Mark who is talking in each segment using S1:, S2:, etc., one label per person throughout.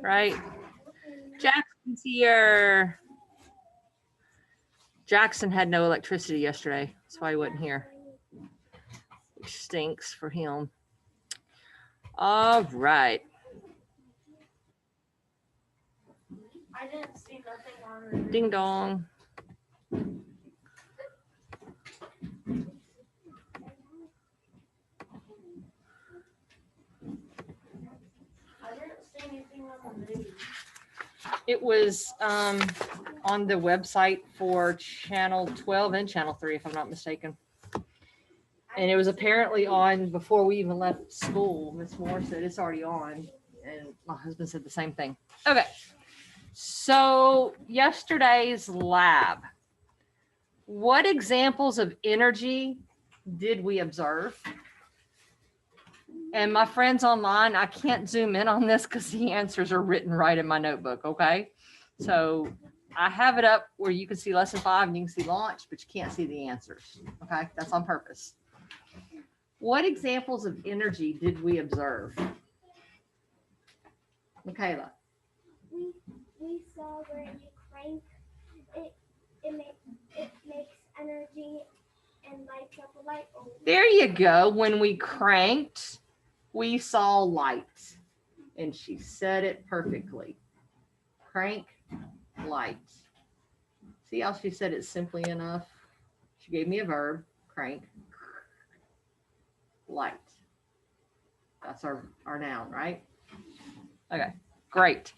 S1: right? Jackson's here. Jackson had no electricity yesterday. That's why he wasn't here, which stinks for him. All right.
S2: I didn't see nothing on it.
S1: Ding dong.
S2: I didn't see anything on the news.
S1: It was on the website for channel 12 and channel 3, if I'm not mistaken. And it was apparently on before we even left school. Miss Moore said it's already on. And my husband said the same thing. Okay. So yesterday's lab. What examples of energy did we observe? And my friends online, I can't zoom in on this because the answers are written right in my notebook, okay? So I have it up where you can see lesson 5 and you can see launch, but you can't see the answers, okay? That's on purpose. What examples of energy did we observe? Michaela.
S3: We saw where you crank it makes energy and lights up a light bulb.
S1: There you go. When we cranked, we saw light. And she said it perfectly. Crank, light. See how she said it simply enough? She gave me a verb, crank, light. That's our noun, right? Okay, great.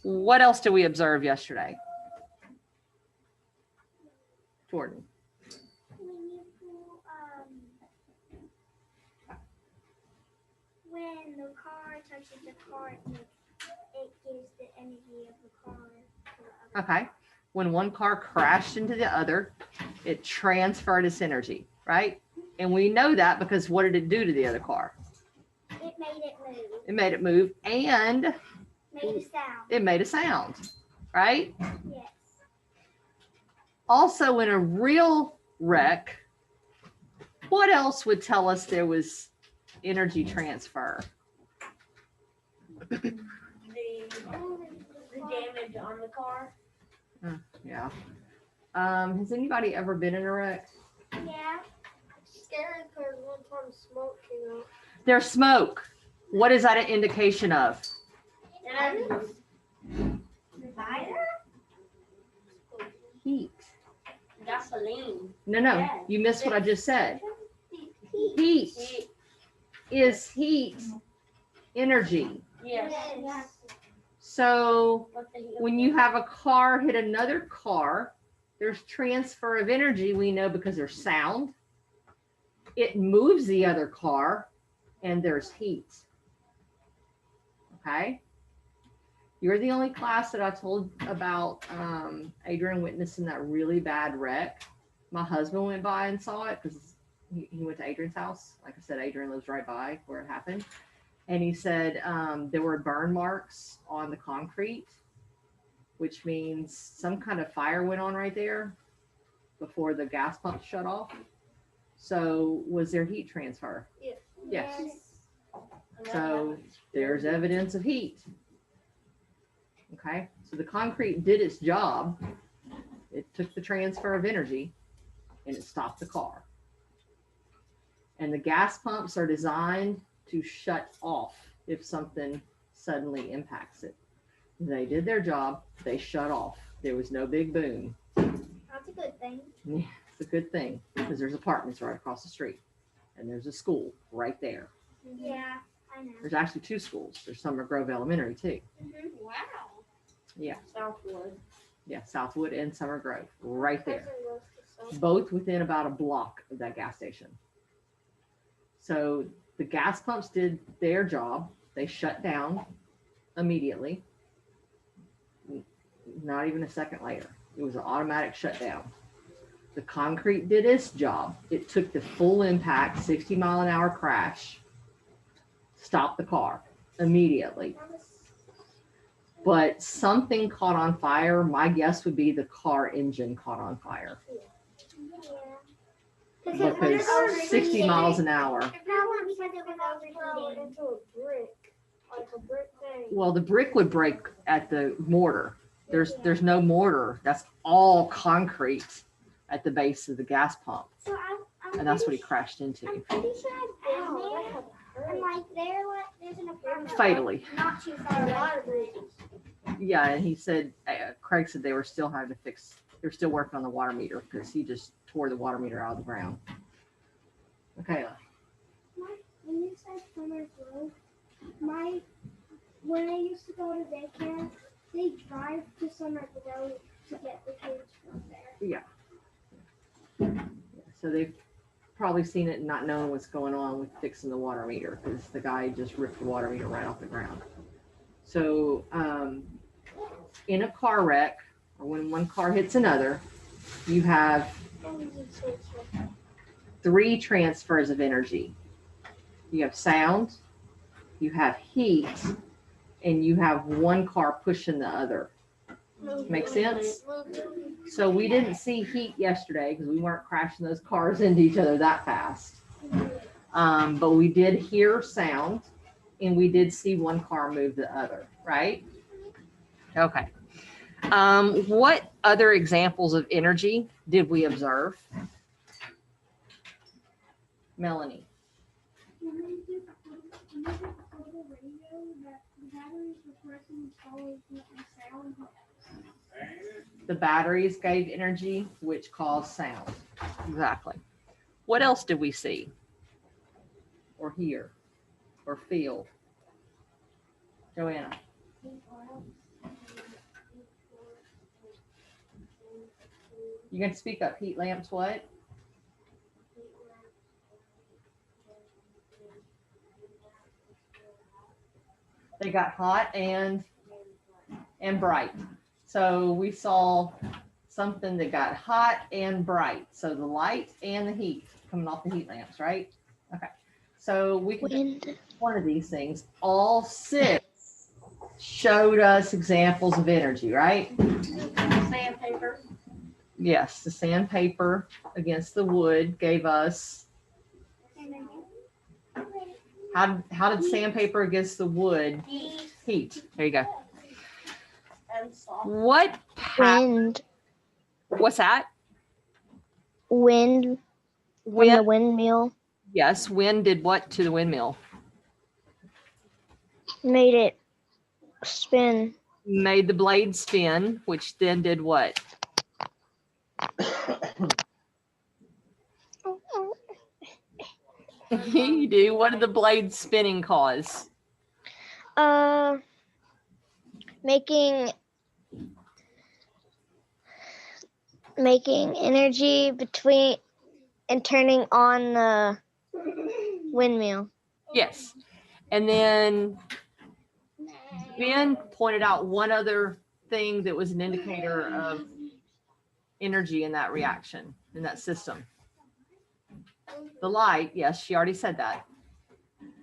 S1: What else did we observe yesterday? Jordan.
S3: When the car touches the car, it gives the energy of the car to the other.
S1: Okay. When one car crashed into the other, it transferred its energy, right? And we know that because what did it do to the other car?
S3: It made it move.
S1: It made it move and
S3: Made a sound.
S1: it made a sound, right?
S3: Yes.
S1: Also, in a real wreck, what else would tell us there was energy transfer?
S2: The damage on the car.
S1: Yeah. Has anybody ever been in a wreck?
S3: Yeah.
S2: Scary because one time smoke came out.
S1: There's smoke. What is that an indication of?
S2: Fire?
S1: Heat.
S2: Gasoline.
S1: No,
S2: Yeah.
S1: you missed what I just said. Heat. Is heat energy?
S2: Yes.
S1: So
S2: What the hell?
S1: when you have a car hit another car, there's transfer of energy, we know, because there's sound. It moves the other car and there's heat. Okay? You're the only class that I told about Adrian witnessing that really bad wreck. My husband went by and saw it because he went to Adrian's house. Like I said, Adrian lives right by where it happened. And he said there were burn marks on the concrete, which means some kind of fire went on right there before the gas pump shut off. So was there heat transfer? Yes. So there's evidence of heat. Okay, so the concrete did its job. It took the transfer of energy and it stopped the car. And the gas pumps are designed to shut off if something suddenly impacts it. They did their job. They shut off. There was no big boom.
S3: That's a good thing.
S1: Yeah, it's a good thing because there's apartments right across the street and there's a school right there.
S3: Yeah, I know.
S1: There's actually 2 schools. There's Summer Grove Elementary too.
S2: Wow.
S1: Yeah.
S2: Southwood.
S1: Yeah, Southwood and Summer Grove right there. Both within about a block of that gas station. So the gas pumps did their job. They shut down immediately. Not even a second later. It was an automatic shutdown. The concrete did its job. It took the full impact, 60-mile-an-hour crash, stopped the car immediately. But something caught on fire. My guess would be the car engine caught on fire.
S3: Yeah.
S1: Because 60 miles an hour.
S3: No, because it was overheating.
S2: Into a brick Like a brick thing.
S1: Well, the brick would break at the mortar. There's no mortar. That's all concrete at the base of the gas pump,
S3: So I'm
S1: and that's what
S3: pretty
S1: he crashed into.
S3: I'm pretty sure I've been there. And like there's an apartment
S1: Fatally.
S3: not too far away.
S1: Yeah, and he said, Craig said they were still having to fix. They're still working on the water meter because he just tore the water meter out of the ground. Okay.
S3: When you said Summer Grove, when I used to go to daycare, they drive to Summer Grove to get the kids from there.
S1: Yeah. So they've probably seen it and not knowing what's going on with fixing the water meter because the guy just ripped the water meter right off the ground. So in a car wreck, or when one car hits another, you have 3 transfers of energy. You have sound, you have heat, and you have one car pushing the other. Make sense? So we didn't see heat yesterday because we weren't crashing those cars into each other that fast. But we did hear sound, and we did see one car move the other, right? Okay. What other examples of energy did we observe? Melanie.
S3: When they did the radio, that the batteries were pressing always getting sound.
S1: The batteries gave energy, which caused sound. Exactly. What else did we see? Or hear? Or feel? Joanna. You got to speak up. Heat lamps, what? They got hot and bright. So we saw something that got hot and bright. So the light and the heat coming off the heat lamps, right? Okay. So we can one of these things. All 6 showed us examples of energy, right?
S2: Sandpaper.
S1: Yes, the sandpaper against the wood gave us. How did sandpaper against the wood heat? There you go.
S2: And soft.
S1: What?
S4: Wind.
S1: What's that?
S4: Wind from the windmill
S1: Yes, wind did what to the windmill?
S4: made it spin.
S1: Made the blade spin, which then did what? You do. What did the blade spinning cause?
S4: Making energy between and turning on the windmill.
S1: Yes. And then Ben pointed out one other thing that was an indicator of energy in that reaction, in that system. The light, yes, she already said that.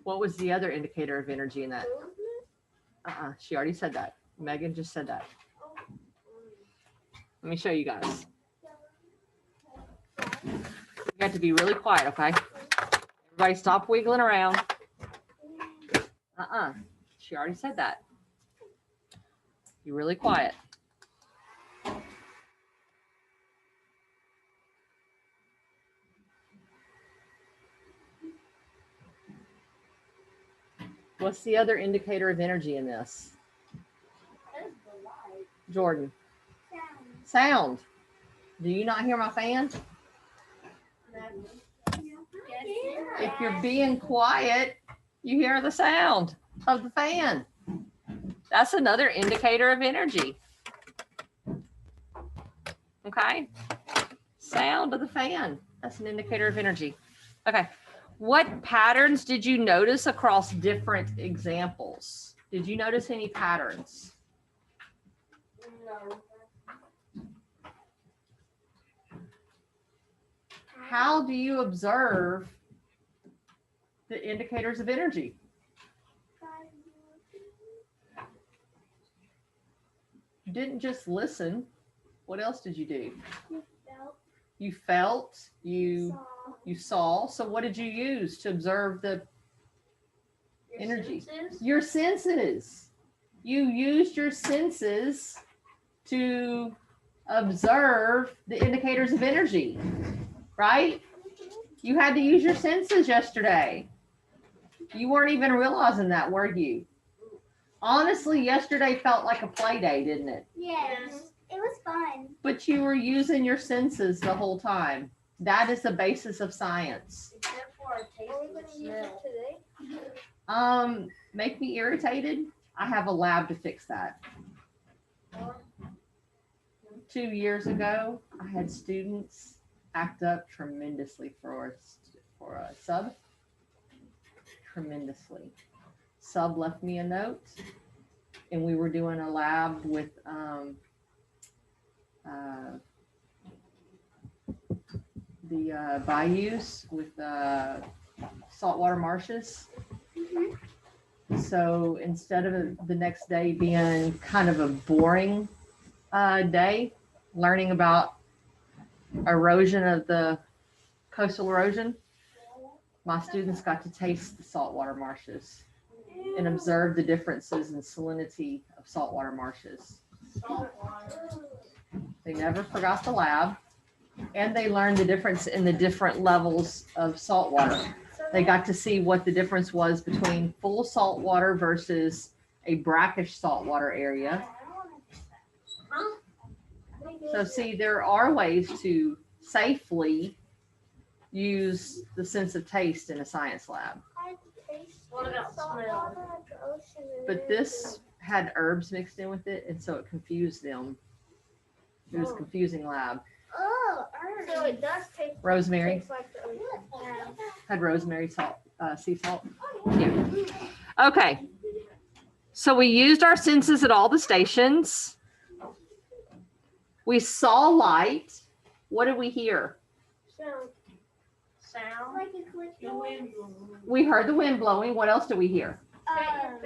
S1: What was the other indicator of energy in that? She already said that. Megan just said that. Let me show you guys. You have to be really quiet, okay? Everybody stop wiggling around. She already said that. Be really quiet. What's the other indicator of energy in this? Jordan. Sound. Do you not hear my fan? If you're being quiet, you hear the sound of the fan. That's another indicator of energy. Okay. Sound of the fan. That's an indicator of energy. Okay. What patterns did you notice across different examples? Did you notice any patterns?
S2: No.
S1: How do you observe the indicators of energy? You didn't just listen. What else did you do? You felt, you saw. So what did you use to observe the Energy.
S2: Senses?
S1: Your senses. You used your senses to observe the indicators of energy, right? You had to use your senses yesterday. You weren't even realizing that, were you? Honestly, yesterday felt like a play day, didn't it?
S3: Yes. It was fun.
S1: But you were using your senses the whole time. That is the basis of science.
S2: Except for our taste and smell.
S3: Today?
S1: Make me irritated. I have a lab to fix that. 2 years ago, I had students act up tremendously for a sub. Tremendously. Sub left me a note, and we were doing a lab with the bayous with saltwater marshes. So instead of the next day being kind of a boring day, learning about erosion of the coastal erosion, my students got to taste the saltwater marshes and observe the differences in salinity of saltwater marshes. They never forgot the lab, and they learned the difference in the different levels of saltwater. They got to see what the difference was between full saltwater versus a brackish saltwater area. So see, there are ways to safely use the sense of taste in a science lab.
S2: What about smell?
S1: But this had herbs mixed in with it, and so it confused them. It was a confusing lab.
S3: Oh,
S2: So it does taste
S1: Rosemary.
S2: like the ocean.
S1: Had rosemary salt, sea salt. Yeah. Okay. So we used our senses at all the stations. We saw light. What did we hear?
S2: Sound.
S3: like a click.
S2: The wind.
S1: We heard the wind blowing. What else did we hear?
S2: Fan.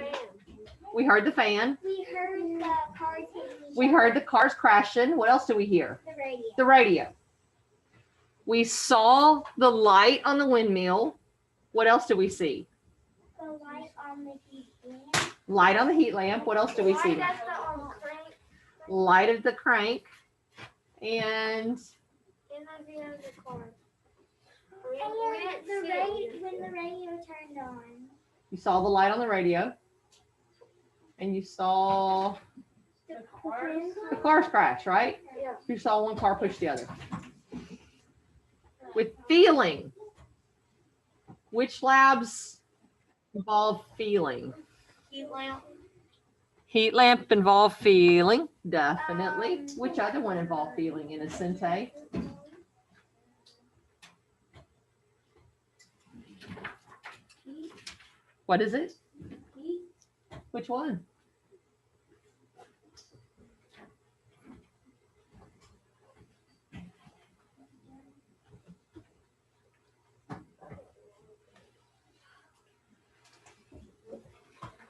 S1: We heard the fan.
S3: We heard the cars hitting each
S1: We
S3: other.
S1: heard the cars crashing. What else did we hear?
S3: The radio.
S1: The radio. We saw the light on the windmill. What else did we see?
S3: The light on the heat lamp.
S1: Light on the heat lamp. What else did we see?
S2: Why does the crank
S1: Light of the crank. And
S2: in the other car? We
S3: And
S2: didn't
S3: the
S2: see it.
S3: when the radio turned on.
S1: you saw the light on the radio. And you saw
S2: The cars.
S1: the cars crash, right?
S2: Yeah.
S1: You saw one car push the other. With feeling. Which labs involve feeling?
S2: Heat lamp.
S1: Heat lamp involve feeling, definitely. Which other one involved feeling in a sente? What is it? Which one?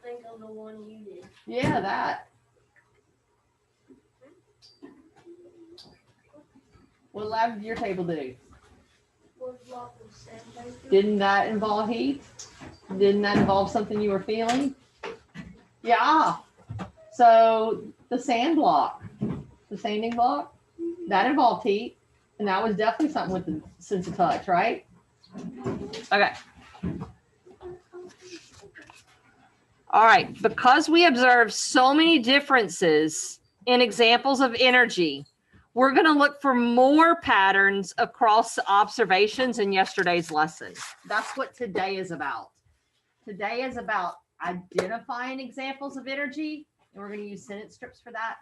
S2: Think of the one you did.
S1: Yeah, that. What lab did your table do?
S2: Was lots of sandpaper.
S1: Didn't that involve heat? Didn't that involve something you were feeling? Yeah. So the sand block, the sanding block, that involved heat. And that was definitely something with the sense of touch, right? Okay. All right. Because we observed so many differences in examples of energy, we're going to look for more patterns across the observations in yesterday's lesson. That's what today is about. Today is about identifying examples of energy, and we're going to use sentence strips for that.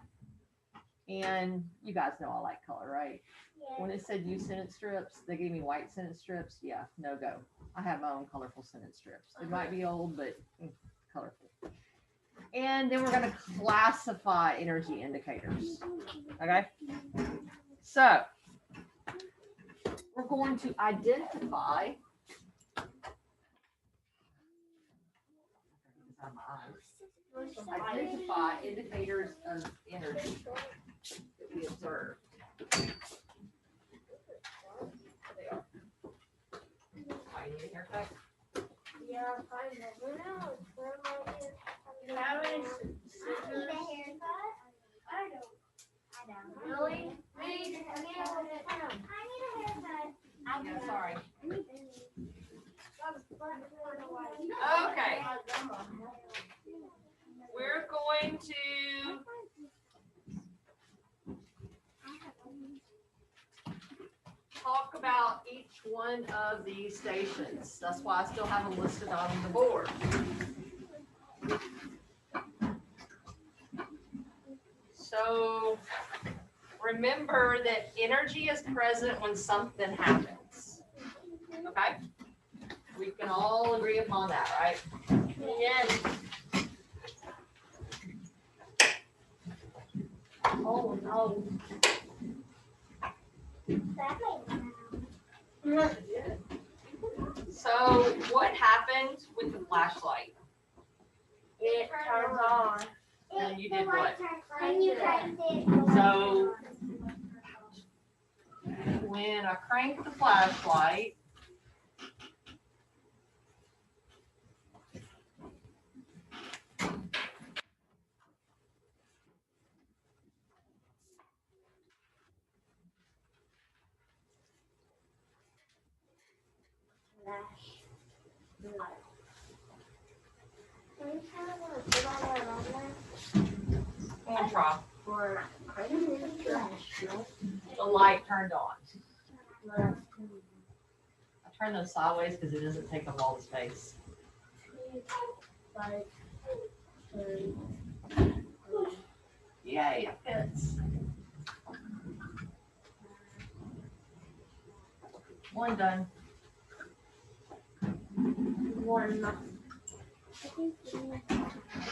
S1: And you guys know I like color, right? When it said use sentence strips, they gave me white sentence strips. Yeah, no go. I have my own colorful sentence strips. They might be old, but colorful. And then we're going to classify energy indicators. Okay? So, we're going to identify indicators of energy that we observe. There they are. Why, you need a haircut?
S2: Yeah, kind of. Who knows? Where am I here?
S3: I
S2: Having
S3: need
S2: scissors?
S3: a haircut.
S2: I don't.
S3: I don't.
S2: Really?
S3: I need a haircut.
S1: Yeah, sorry.
S3: I need a
S1: Okay. We're going to talk about each one of these stations. That's why I still have them listed on the board. So remember that energy is present when something happens. Okay? We can all agree upon that, right?
S2: Yes. Oh no.
S1: So what happened with the flashlight?
S2: It turns on.
S1: And you did what?
S3: And you cranked it.
S1: So when I crank the flashlight, I'm gonna try. The light turned on. I turn those sideways because it doesn't take up all the space. Yay, it fits. One done.
S2: One.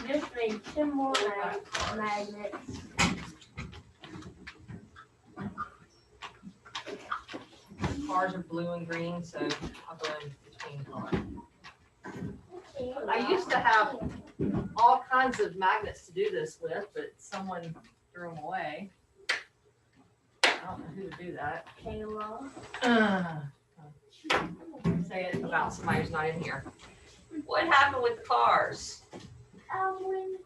S2: Just need two more magnets.
S1: Cars are blue and green, so I'll go in between color. I used to have all kinds of magnets to do this with, but someone threw them away. I don't know who to do that.
S2: Kayla.
S1: Say it about somebody who's not in here. What happened with the cars?
S3: When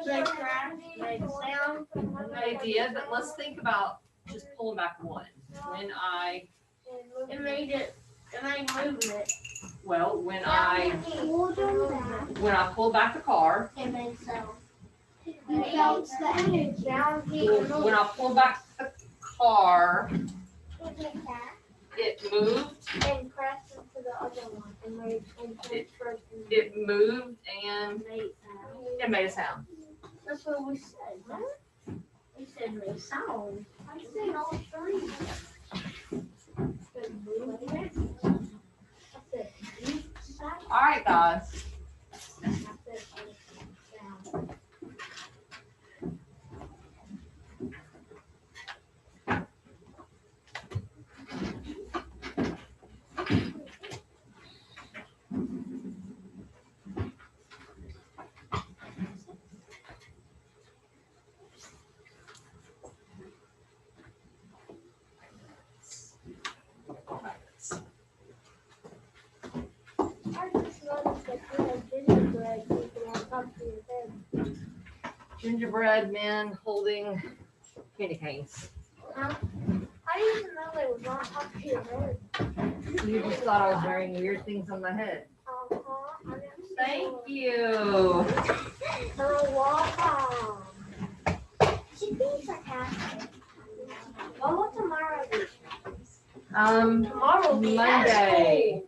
S2: They crashed, made sound.
S1: They did, but let's think about just pulling back one. When I,
S2: It made movement.
S1: well, when I pull back the car,
S2: It made sound.
S3: That's the energy.
S1: when I pull back the car,
S3: Look at that.
S1: it moved,
S2: And crashed into the other one and made
S1: it moved, and
S2: made sound.
S1: it made a sound.
S2: That's what we said, huh? We said made sound. I said all three. Said movement. I said deep sound.
S1: All right, guys.
S2: I said sound.
S3: I just noticed that you have gingerbread people on top of your head.
S1: Gingerbread men holding candy canes.
S2: I didn't even know they was on top of your head.
S1: You just thought I was wearing weird things on my head.
S2: I didn't see
S1: Thank
S2: one.
S1: you.
S2: You're welcome.
S3: She's being sarcastic.
S2: What will tomorrow be?
S1: Tomorrow
S2: will be
S1: Monday.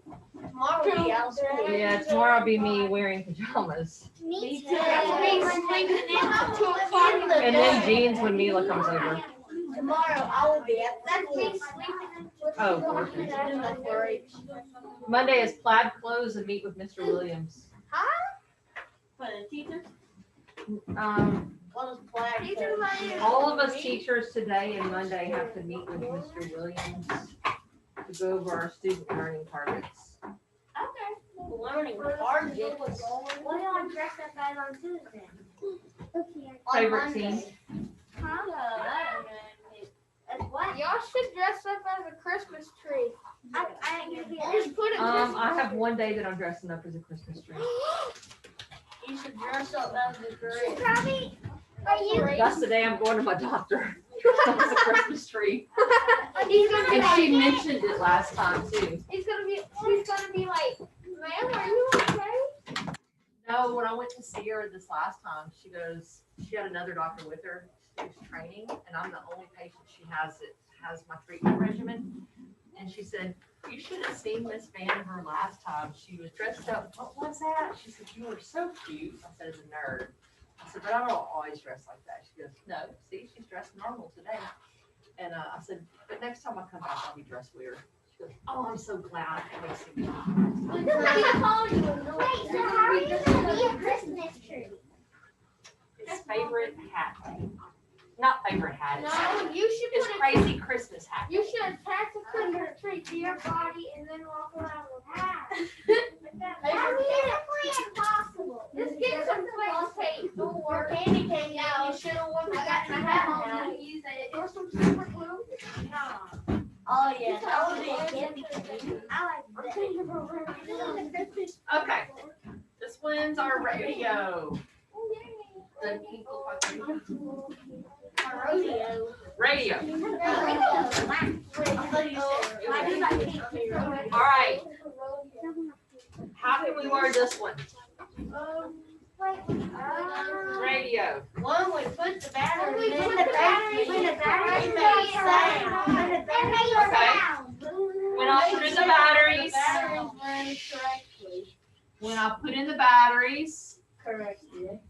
S2: Tomorrow will be out of school.
S1: Yeah, tomorrow will be me wearing pajamas.
S3: Me too.
S1: And then jeans when Mila comes over.
S2: Tomorrow I will be at
S3: That's
S2: school.
S3: me sleeping.
S1: Oh, okay. Monday is plaid clothes and meet with Mr. Williams.
S2: For the teachers?
S1: What
S2: is flag?
S3: Teacher Monday.
S1: All of us teachers today and Monday have to meet with Mr. Williams to go over our student learning targets.
S2: Okay. Learning targets.
S3: What do I dress up as on Tuesday? Okay.
S1: Favorite team?
S3: As what?
S2: Y'all should dress up as a Christmas tree.
S3: I
S2: Just put it.
S1: I have one day that I'm dressing up as a Christmas tree.
S2: You should dress up as a tree.
S3: Probably. Are you?
S1: That's the day I'm going to my doctor. As a Christmas tree.
S3: He's gonna be
S1: And she
S3: like.
S1: mentioned it last time too.
S3: He's gonna be like, ma'am, are you okay?
S1: No, when I went to see her this last time, she goes, she had another doctor with her who's training, and I'm the only patient she has that has my treatment regimen. And she said, you should have seen Miss Vandiver last time. She was dressed up. What was that? She said, you were so cute. I said, as a nerd. I said, but I don't always dress like that. She goes, no, see, she's dressed normal today. And I said, but next time I come back, I'll be dressed weird. She goes, oh, I'm so glad. It makes me
S3: Wait, so how are you gonna be a Christmas tree?
S1: His favorite hat. Not favorite hat.
S3: No, you should
S1: His
S3: put
S1: crazy Christmas hat.
S3: You should attach a Christmas tree to your body and then walk around with that. That's physically impossible. Just get some flex tape. Don't work. Candy cane out. You should have worn that hat on. Use it. Or some super glue. Nah.
S2: Oh yeah, that would be a candy cane.
S3: I like that.
S1: Okay. This one's our radio. The people
S2: Rodeo.
S1: radio.
S2: I thought you said
S1: All right. How can we word this one? Radio.
S2: One we put the battery in
S3: Put
S2: the
S3: the battery
S2: battery.
S3: in the battery.
S2: It makes sound.
S1: When I put in the batteries. When I put in the batteries
S2: Correctly.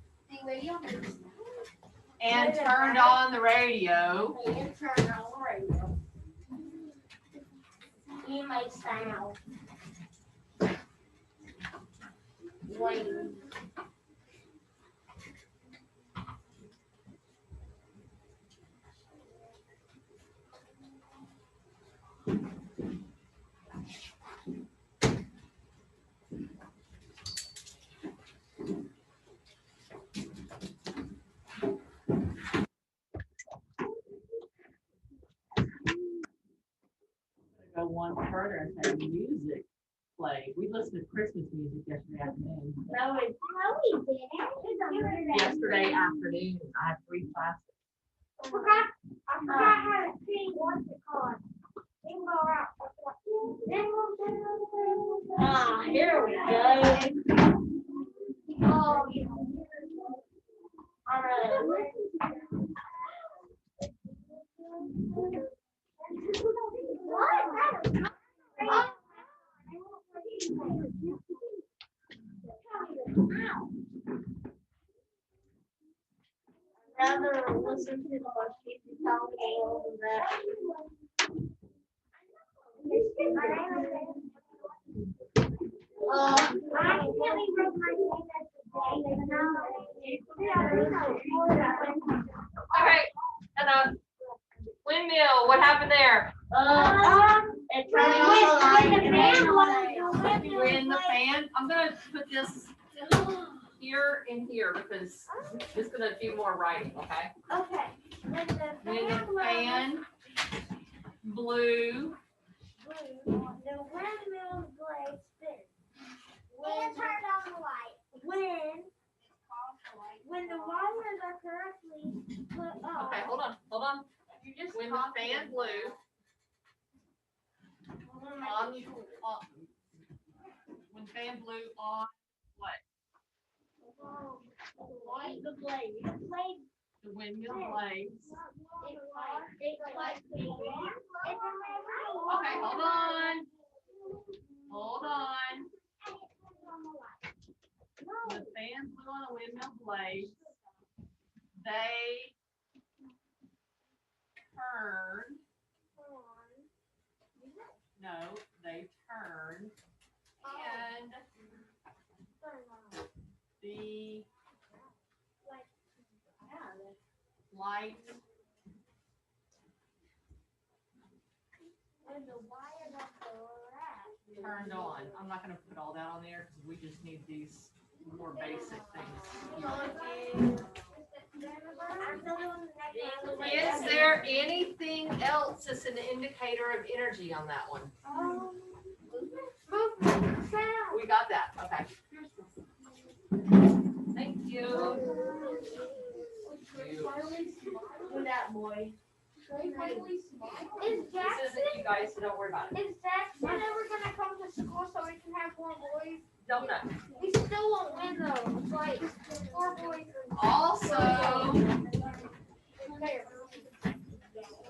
S1: and turned on the radio.
S2: And turn on the radio. You make sound. Wait.
S1: Go one further and say music play. We listened to Christmas music yesterday afternoon.
S2: No, it's
S1: Yesterday afternoon, I had 3 classes.
S3: I forgot how to sing what's it called.
S2: here we go.
S3: Oh, yeah.
S2: All right. Rather listen to the sheep tell me all of that.
S1: Okay, and windmill, what happened there?
S2: It's running on the light.
S1: When the fan, I'm gonna put this here and here because it's gonna do more writing, okay?
S3: Okay. When
S1: When the fan blew,
S3: the windmill's blade spins. And turn on the light. When the wires are correctly put up.
S1: okay, hold on. When the fan blew when the fan blew on what?
S2: The blade.
S1: The windmill blades. Okay, hold on. When the fan blew on the windmill blades, they turned. No, they turned. And the light turned on. I'm not gonna put all that on there because we just need these more basic things. Is there anything else that's an indicator of energy on that one?
S3: sound.
S1: We got that. Okay. Thank you.
S2: Look that boy.
S3: Is
S1: This
S3: Jackson,
S1: isn't you guys, so don't worry about it.
S3: is Jackson ever gonna come to school so we can have more boys?
S1: Don't know.
S3: We still won't win though. It's like 4 boys.
S1: Also,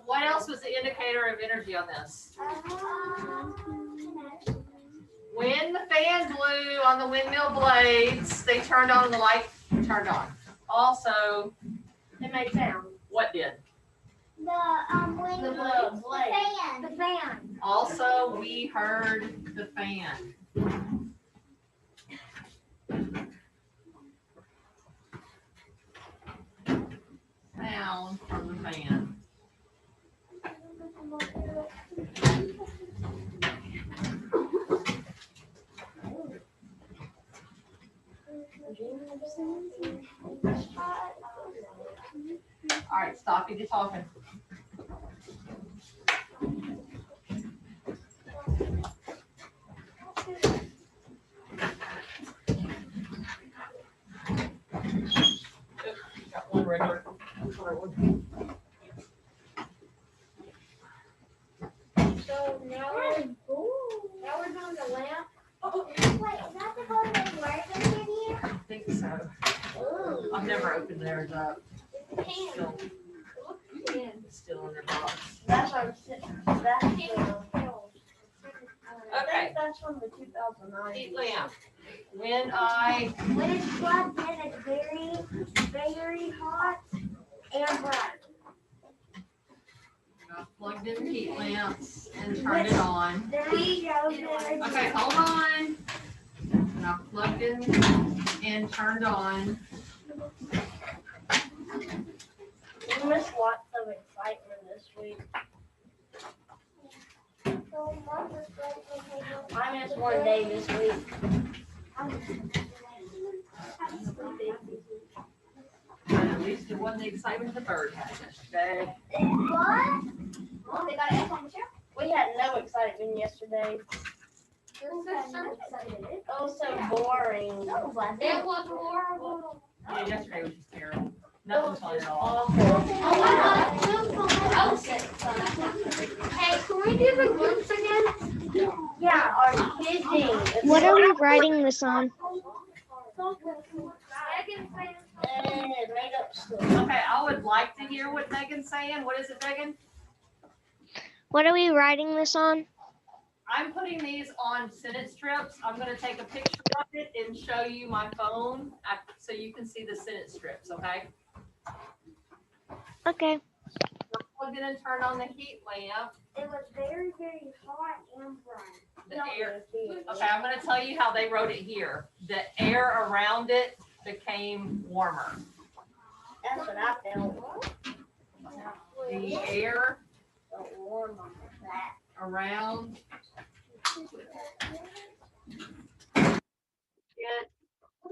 S1: what else was the indicator of energy on this? When the fan blew on the windmill blades, they turned on and the light turned on. Also,
S2: It made sound.
S1: what did?
S3: The
S2: blade.
S3: The fan.
S1: Also, we heard the fan. Sound from the fan. All right, stop you talking. Got one regular.
S3: So now we're doing the lamp. Wait, is that the one that works in here?
S1: I think so. I've never opened theirs up. Still, it's still in their box.
S2: That's what I'm sitting. That's
S1: Okay.
S2: that's from the 2009.
S1: Heat lamp. When
S3: When it's plugged in, it's very, very hot and bright.
S1: I plugged in the heat lamps and turned it on.
S3: Then I
S1: Okay, hold on. And I plugged in and turned on.
S2: We missed lots of excitement this week. I missed one day this week.
S1: But at least it wasn't the excitement the bird had yesterday.
S3: What? Oh, they got an F on the chair?
S2: We had no excitement yesterday. It was so boring.
S3: It was horrible.
S1: Yeah, yesterday was just terrible. Nothing fun at all.
S3: Hey, can we do the groups again?
S2: Yeah, are kidding.
S4: What are we writing this on?
S2: Made up stuff.
S1: Okay, I would like to hear what Megan's saying. What is it, Megan?
S4: What are we writing this on?
S1: I'm putting these on sentence strips. I'm going to take a picture of it and show you my phone so you can see the sentence strips, okay?
S4: Okay.
S1: Plug it and turn on the heat lamp.
S3: It was very, very hot and bright.
S1: The air. Okay, I'm going to tell you how they wrote it here. The air around it became warmer.
S2: That's what I felt.
S1: The air
S2: Felt warm on that.
S1: around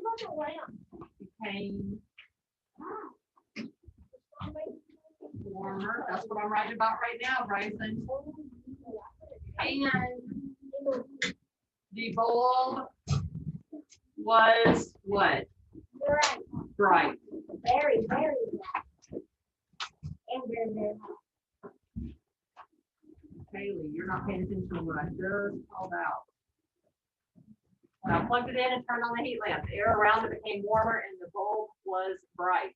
S1: it became warmer. That's what I'm writing about right now, Bryson. And the bulb was what?
S3: Bright.
S1: Bright.
S3: Very, very bright. And very, very hot.
S1: Haley, you're not paying attention to what I just called out. When I plugged it in and turned on the heat lamp, the air around it became warmer and the bulb was bright.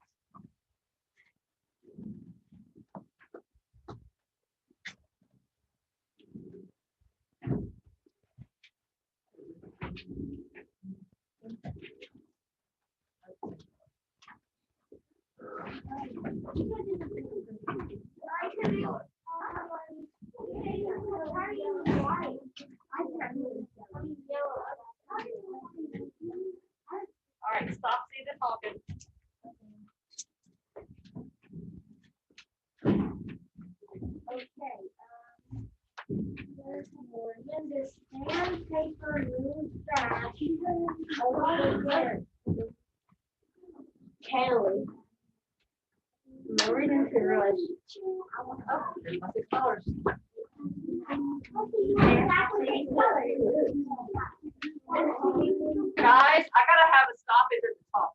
S1: All right, stop seeing the talking.
S3: Okay. There's more. Understand paper moves trash.
S2: Kelly. Marie didn't realize.
S1: Oh, there's my $6. Guys, I gotta have a stoppage at the top.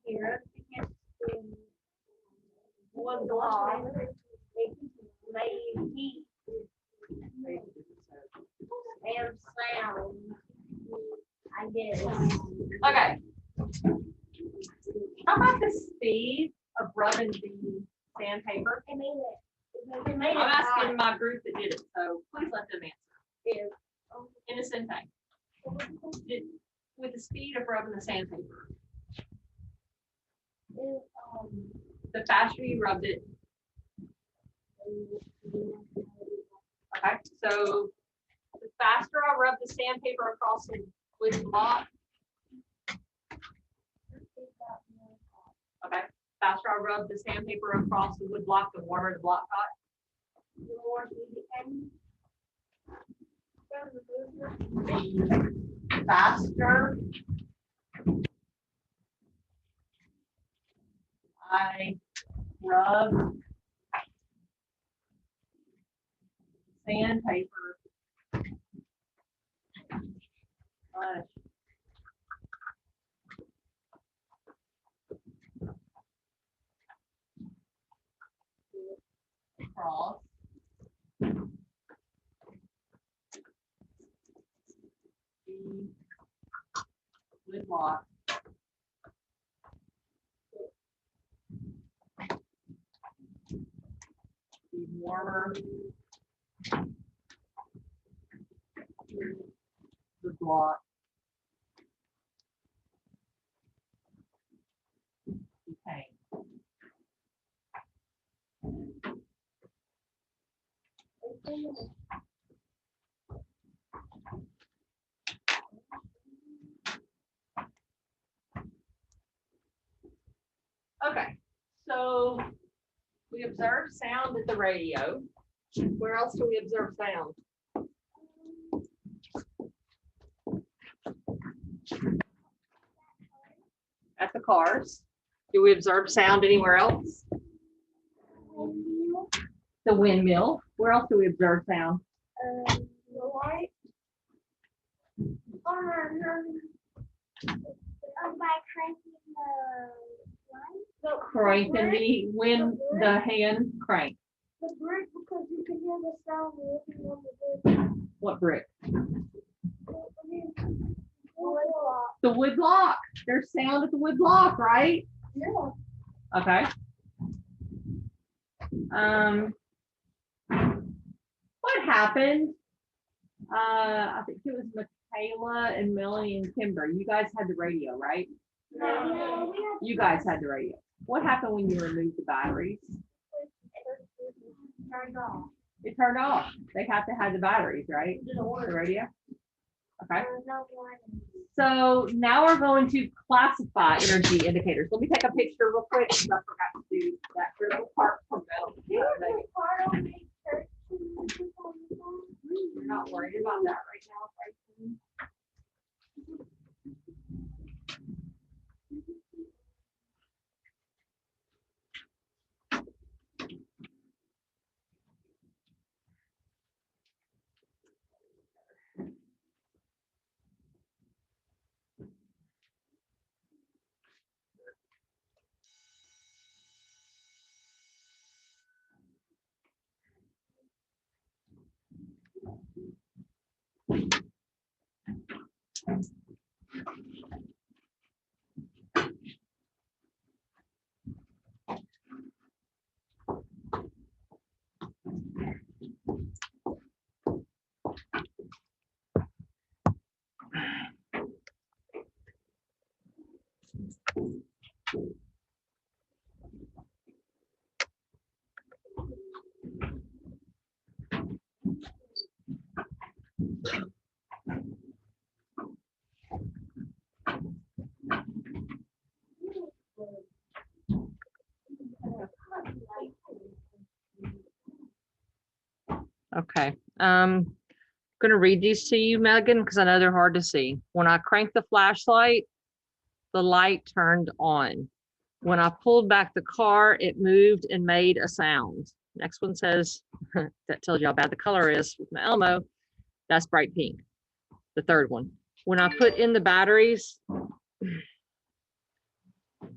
S2: Here, one block, it made heat and sound, I guess.
S1: Okay. How about the speed of rubbing the sandpaper?
S2: It made it
S1: I'm asking
S2: hot.
S1: my group that did it, so please let them answer.
S2: Yeah.
S1: Innocent thing. With the speed of rubbing the sandpaper, the faster you rubbed it. Okay, so the faster I rub the sandpaper across the wood block. Okay, faster I rub the sandpaper across the wood block, the warmer the block got.
S2: The more heat it can.
S1: Faster I rub sandpaper across the wood block. The warmer the block became. Okay, so we observe sound at the radio. Where else do we observe sound? At the cars. Do we observe sound anywhere else? The windmill. Where else do we observe sound?
S2: The light.
S3: By cranking the line.
S1: Cranking the hand crank.
S2: The brick, because you can hear the sound moving on the brick.
S1: What brick?
S2: Wood block.
S1: The wood block. There's sound at the wood block, right?
S2: Yeah.
S1: Okay. What happened? I think it was Michaela and Melanie and Kimber. You guys had the radio, right?
S2: No.
S1: You guys had the radio. What happened when you removed the batteries?
S2: Turned off.
S1: It turned off. They have to have the batteries, right?
S2: Didn't work.
S1: The radio. Okay.
S2: There's no warning.
S1: So now we're going to classify energy indicators. Let me take a picture real quick because I forgot to do that critical part for Mel. We're not worried about that right now. Okay, I'm gonna read these to you, Megan, because I know they're hard to see. When I cranked the flashlight, the light turned on. When I pulled back the car, it moved and made a sound. Next one says, that tells you how bad the color is with my Elmo. That's bright pink. The third one. When I put in the batteries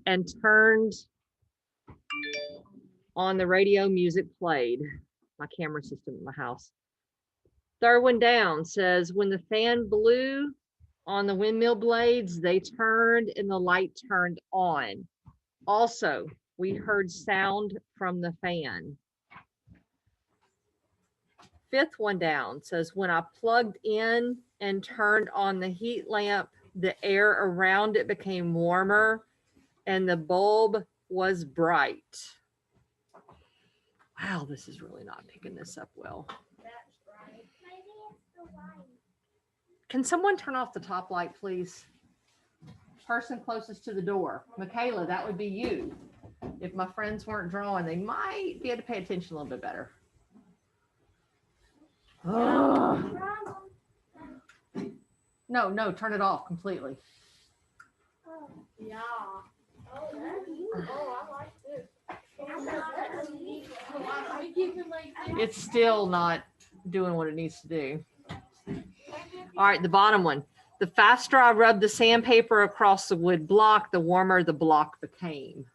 S1: and turned on the radio, music played. My camera system at my house. Third one down says, when the fan blew on the windmill blades, they turned and the light turned on. Also, we heard sound from the fan. Fifth one down says, when I plugged in and turned on the heat lamp, the air around it became warmer and the bulb was bright. Wow, this is really not picking this up well. Can someone turn off the top light, please? Person closest to the door. Michaela, that would be you. If my friends weren't drawing, they might be able to pay attention a little bit better. Oh. No, turn it off completely.
S3: Yeah. Oh, I like this.
S1: It's still not doing what it needs to do. All right, the bottom one. The faster I rubbed the sandpaper across the wood block, the warmer the block became.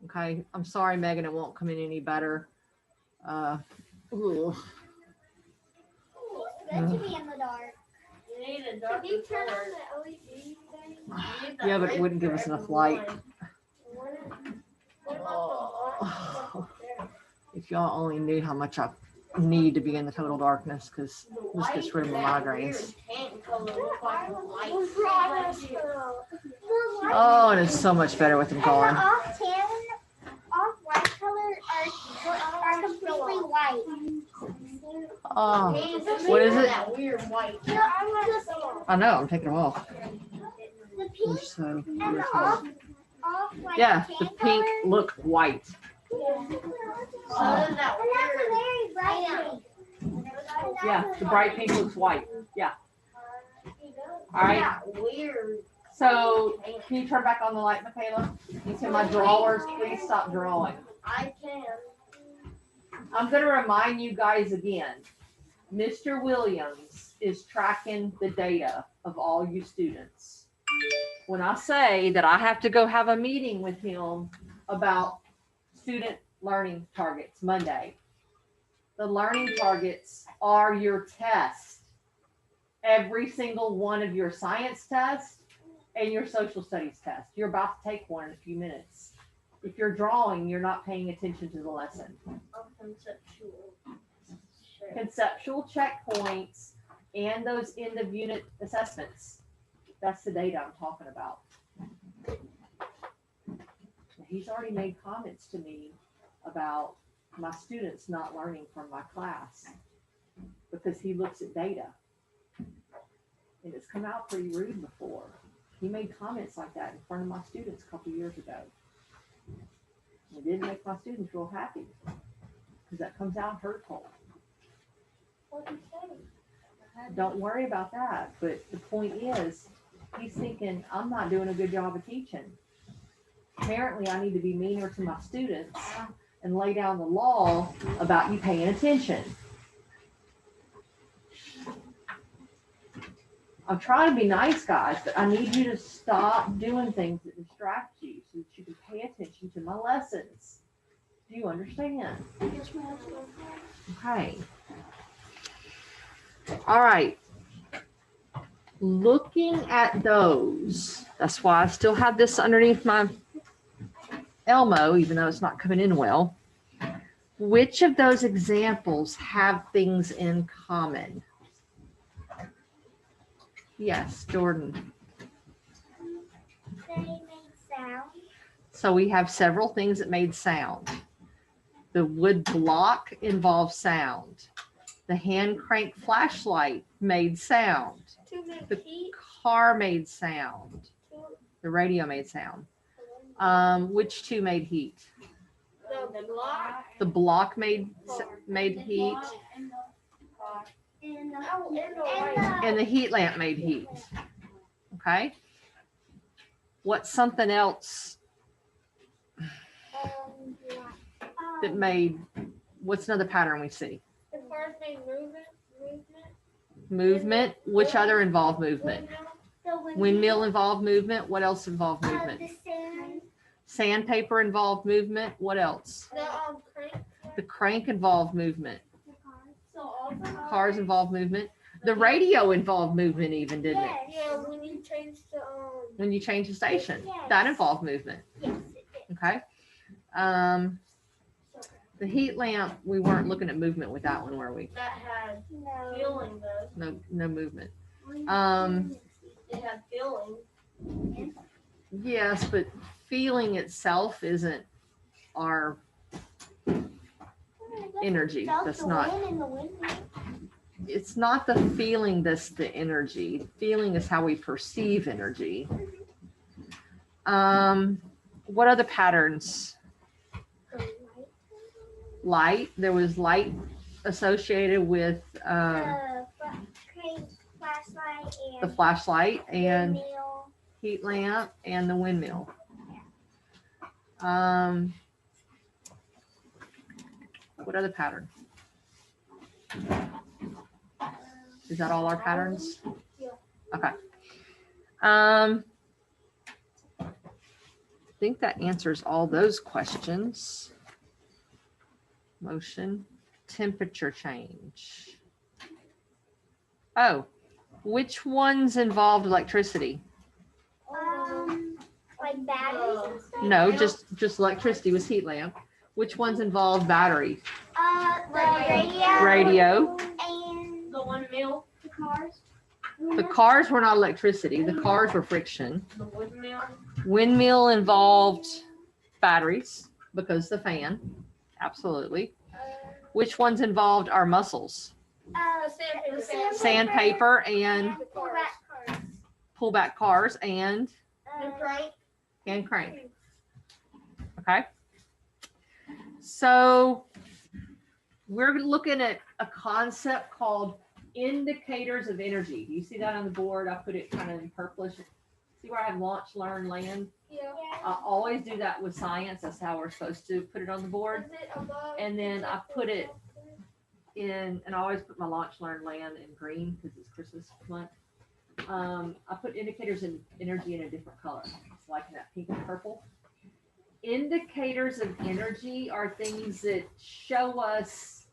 S1: Okay, I'm sorry, Megan, it won't come in any better.
S3: It's good to be in the dark. You need a dark. Can you turn on the LED thing?
S1: Yeah, but it wouldn't give us enough light. If y'all only knew how much I need to be in the total darkness, because this gets rid of my migraines. Oh, and it's so much better with them gone.
S3: Off white color are completely white.
S1: Oh, what is it?
S3: The
S1: I know, I'm taking them off.
S3: pink
S1: So
S3: and the
S1: irritating.
S3: off white
S1: Yeah, the
S3: tan
S1: pink
S3: color.
S1: look white.
S3: And that's a very bright pink.
S1: Yeah, the bright pink looks white. Yeah. All right.
S3: Weird.
S1: So can you turn back on the light, Michaela? Into my drawers, please stop drawing.
S3: I can.
S1: I'm going to remind you guys again, Mr. Williams is tracking the data of all you students. When I say that I have to go have a meeting with him about student learning targets Monday, the learning targets are your tests. Every single one of your science tests and your social studies test. You're about to take one in a few minutes. If you're drawing, you're not paying attention to the lesson. Conceptual checkpoints and those end of unit assessments. That's the data I'm talking about. He's already made comments to me about my students not learning from my class because he looks at data. And it's come out pretty rude before. He made comments like that in front of my students a couple years ago. It didn't make my students real happy because that comes out hurtful.
S3: What do you say?
S1: Don't worry about that. But the point is, he's thinking, I'm not doing a good job of teaching. Apparently, I need to be meaner to my students and lay down the law about you paying attention. I'm trying to be nice, guys, but I need you to stop doing things that distract you so that you can pay attention to my lessons. Do you understand? Okay. All right. Looking at those, that's why I still have this underneath my Elmo, even though it's not coming in well. Which of those examples have things in common? Yes, Jordan.
S3: They made sound.
S1: So we have several things that made sound. The wood block involved sound. The hand crank flashlight made sound. The car made sound. The radio made sound. Which two made heat?
S3: The block.
S1: The block made heat, and the heat lamp made heat. Okay. What's something else that made, what's another pattern we see?
S3: The cars made movement.
S1: Movement. Which other involved movement?
S3: The
S1: Windmill involved movement. What else involved movement?
S3: The sand.
S1: Sandpaper involved movement. What else?
S3: The crank.
S1: The crank involved movement.
S3: So all the
S1: Cars involved movement. The radio involved movement even, didn't it?
S3: Yeah, when you change the
S1: When you change the station,
S3: Yes.
S1: that involved movement.
S3: Yes, it did.
S1: Okay. The heat lamp, we weren't looking at movement with that one, were we?
S3: That had feeling though.
S1: No movement.
S3: It had feeling.
S1: Yes, but feeling itself isn't our energy. That's not. It's not the feeling that's the energy. Feeling is how we perceive energy. What other patterns? Light. There was light associated with the flashlight and heat lamp and the windmill. What other pattern? Is that all our patterns?
S3: Yeah.
S1: Okay. I think that answers all those questions. Motion, temperature change. Oh, which ones involved electricity?
S3: Like batteries and stuff.
S1: No, just electricity was heat lamp. Which ones involved batteries?
S3: The
S1: Radio.
S3: and the windmill. The cars.
S1: The cars were not electricity. The cars were friction.
S3: The windmill.
S1: Windmill involved batteries because the fan. Absolutely. Which ones involved our muscles? Sandpaper and pullback cars and crank. Okay. So we're looking at a concept called indicators of energy. Do you see that on the board? I put it kind of in purplish. See where I have launch, learn, land?
S3: Yeah.
S1: I always do that with science. That's how we're supposed to put it on the board. And then I put it in, and I always put my launch, learn, land in green because it's Christmas month. I put indicators of energy in a different color. It's like that pink and purple. Indicators of energy are things that show us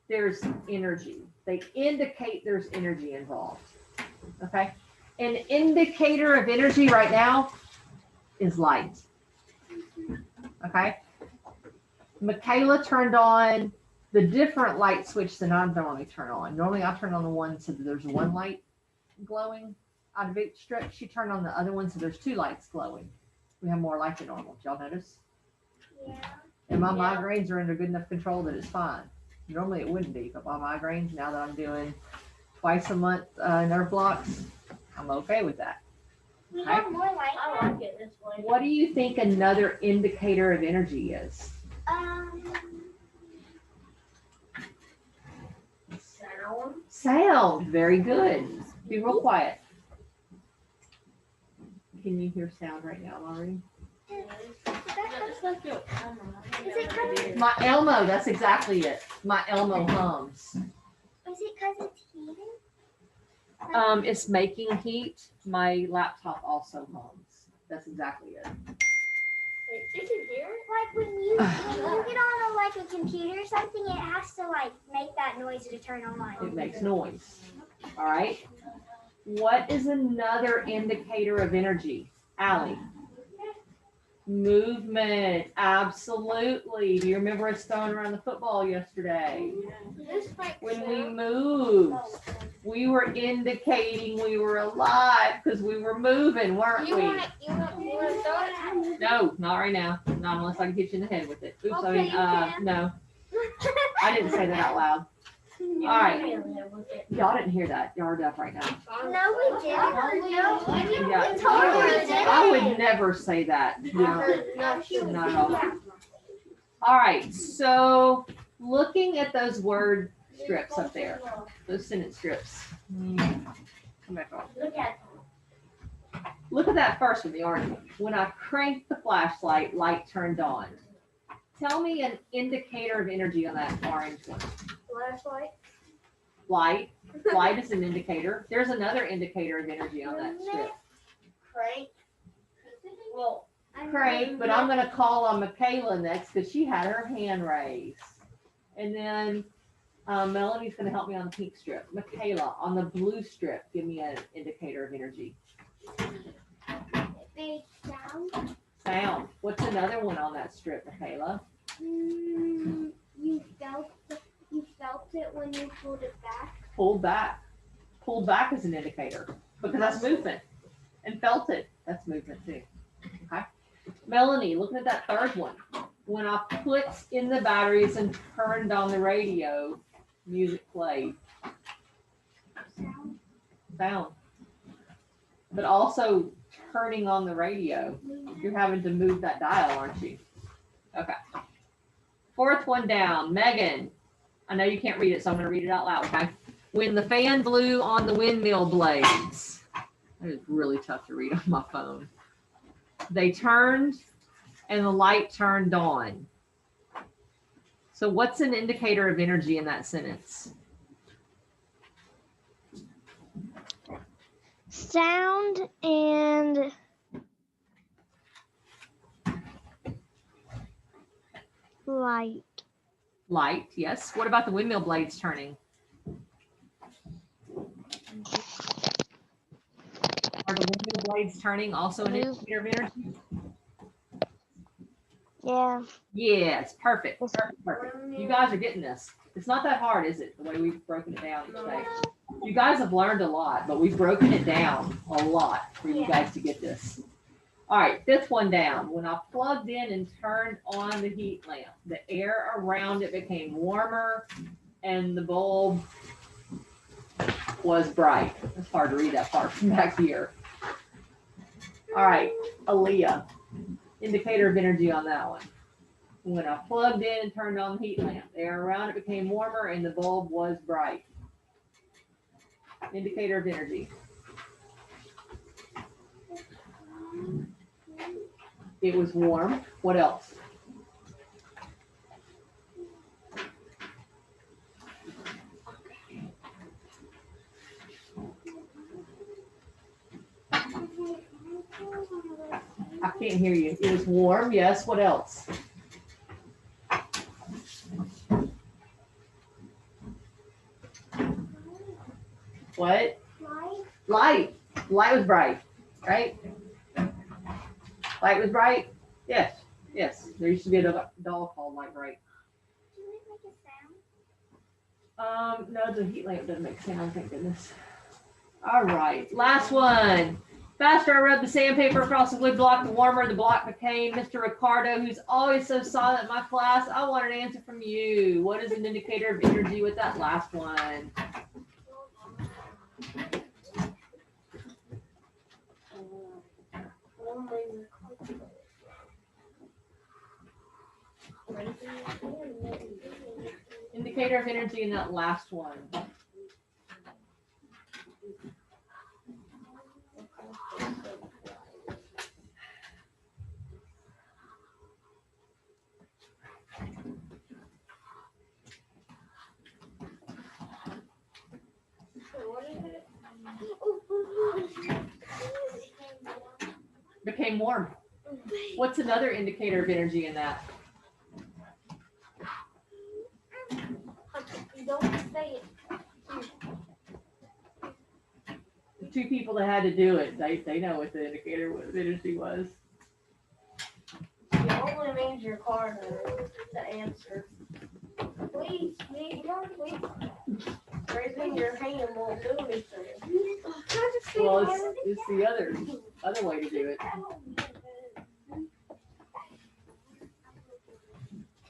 S1: there's energy. They indicate there's energy involved. Okay. An indicator of energy right now is light. Okay. Michaela turned on the different light switch than I normally turn on. Normally I turn on the one so that there's one light glowing out of each strip. She turned on the other one so there's two lights glowing. We have more light than normal. Did y'all notice?
S3: Yeah.
S1: And my migraines are under good enough control that it's fine. Normally it wouldn't be, but my migraines, now that I'm doing twice a month nerve blocks, I'm okay with that.
S3: We have more light. I like it this way.
S1: What do you think another indicator of energy is?
S3: Sound.
S1: Sound. Very good. Be real quiet. Can you hear sound right now, Laurie?
S3: It's like your
S2: Is it coming?
S1: My Elmo, that's exactly it. My Elmo hums.
S2: Is it because it's heated?
S1: It's making heat. My laptop also hums. That's exactly it.
S3: You can hear it?
S2: Like when you get on like a computer or something, it has to like make that noise to turn on.
S1: It makes noise. All right. What is another indicator of energy? Allie? Movement. Absolutely. Do you remember us throwing around the football yesterday? When we moved, we were indicating we were alive because we were moving, weren't we?
S3: You want to throw it?
S1: No, not right now. Not unless I can hit you in the head with it. Oops,
S3: Okay, you can.
S1: no. I didn't say that out loud. All right. Y'all didn't hear that. Y'all are deaf right now.
S2: No, we didn't.
S1: Yeah.
S2: totally didn't.
S1: I would never say that. No, not at all. All right. So looking at those word strips up there, those sentence strips. Come back on. Look at that first one, the orange one. When I cranked the flashlight, light turned on. Tell me an indicator of energy on that orange one.
S3: Flashlight.
S1: Light. Light is an indicator. There's another indicator of energy on that strip.
S3: Crank. Well,
S1: Great, but I'm gonna call on Michaela next because she had her hand raised. And then Melanie's gonna help me on the pink strip. Michaela, on the blue strip, give me an indicator of energy.
S3: big sound.
S1: Sound. What's another one on that strip, Michaela?
S3: You felt it when you pulled it back.
S1: Pulled back. Pulled back is an indicator because that's movement. And felt it, that's movement too. Okay. Melanie, looking at that third one. When I put in the batteries and turned on the radio, music played. Sound. But also turning on the radio, you're having to move that dial, aren't you? Okay. Fourth one down. Megan, I know you can't read it, so I'm going to read it out loud, okay? When the fan blew on the windmill blades, that is really tough to read on my phone. They turned and the light turned on. So what's an indicator of energy in that sentence?
S4: Sound and light.
S1: Light, yes. What about the windmill blades turning? Are the windmill blades turning also an indicator of energy?
S4: Yeah.
S1: Yes, perfect. Perfect, perfect. You guys are getting this. It's not that hard, is it? The way we've broken it down each day. You guys have learned a lot, but we've broken it down a lot for you guys to get this. All right, fifth one down. When I plugged in and turned on the heat lamp, the air around it became warmer and the bulb was bright. It's hard to read that part from back here. All right, Aaliyah, indicator of energy on that one. When I plugged in and turned on the heat lamp, the air around it became warmer and the bulb was bright. Indicator of energy. It was warm. What else? I can't hear you. It was warm. Yes. What else? What? Light. Light was bright, right? Light was bright? Yes. Yes. There used to be a doll called Light Bright.
S3: Do it make a sound?
S1: No, the heat lamp doesn't make sound, thank goodness. All right, last one. Faster I rubbed the sandpaper across the wood block, the warmer the block became. Mr. Ricardo, who's always so silent in my class, I want an answer from you. What is an indicator of energy with that last one? Indicator of energy in that last one. Became warm. What's another indicator of energy in that?
S3: Don't say it.
S1: The two people that had to do it, they know what the indicator of energy was.
S3: You only made your car the answer. Please, please. Raising your hand won't do anything.
S1: Well, it's the other way to do it.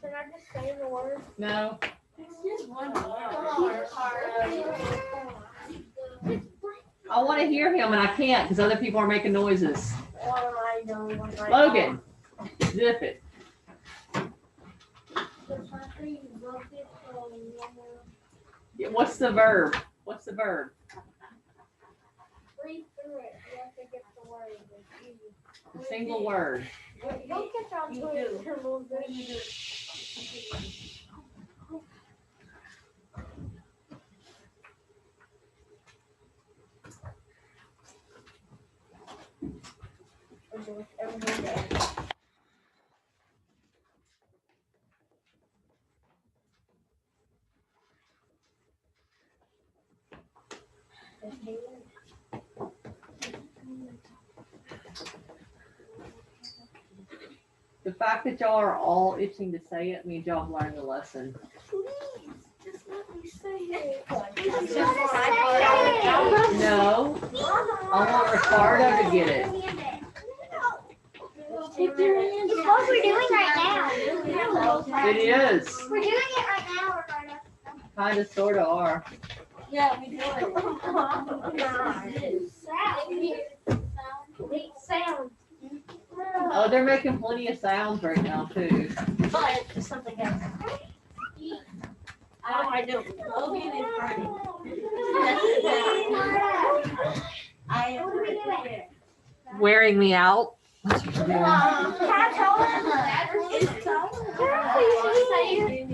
S3: Can I just say the word?
S1: No.
S3: It's just one
S1: I want to hear him and I can't because other people are making noises.
S3: I know.
S1: Logan, zip it. Yeah, what's the verb? What's the verb?
S3: Read through it. You have to get the word.
S1: A single word.
S3: Don't get on to it.
S1: The fact that y'all are all itching to say it means y'all have learned the lesson.
S3: Just let me say it.
S1: No, I want Ricardo to get it.
S3: It's what we're doing right now.
S1: It is.
S3: We're doing it right now, Ricardo.
S1: Kinda, sorta are.
S2: Yeah, we do it.
S3: Sound.
S1: Oh, they're making plenty of sounds right now too.
S2: But something else. I do. Logan is running. I am running.
S1: Wearing me out. That's what you're doing.
S3: Can I tell him?
S2: It's time.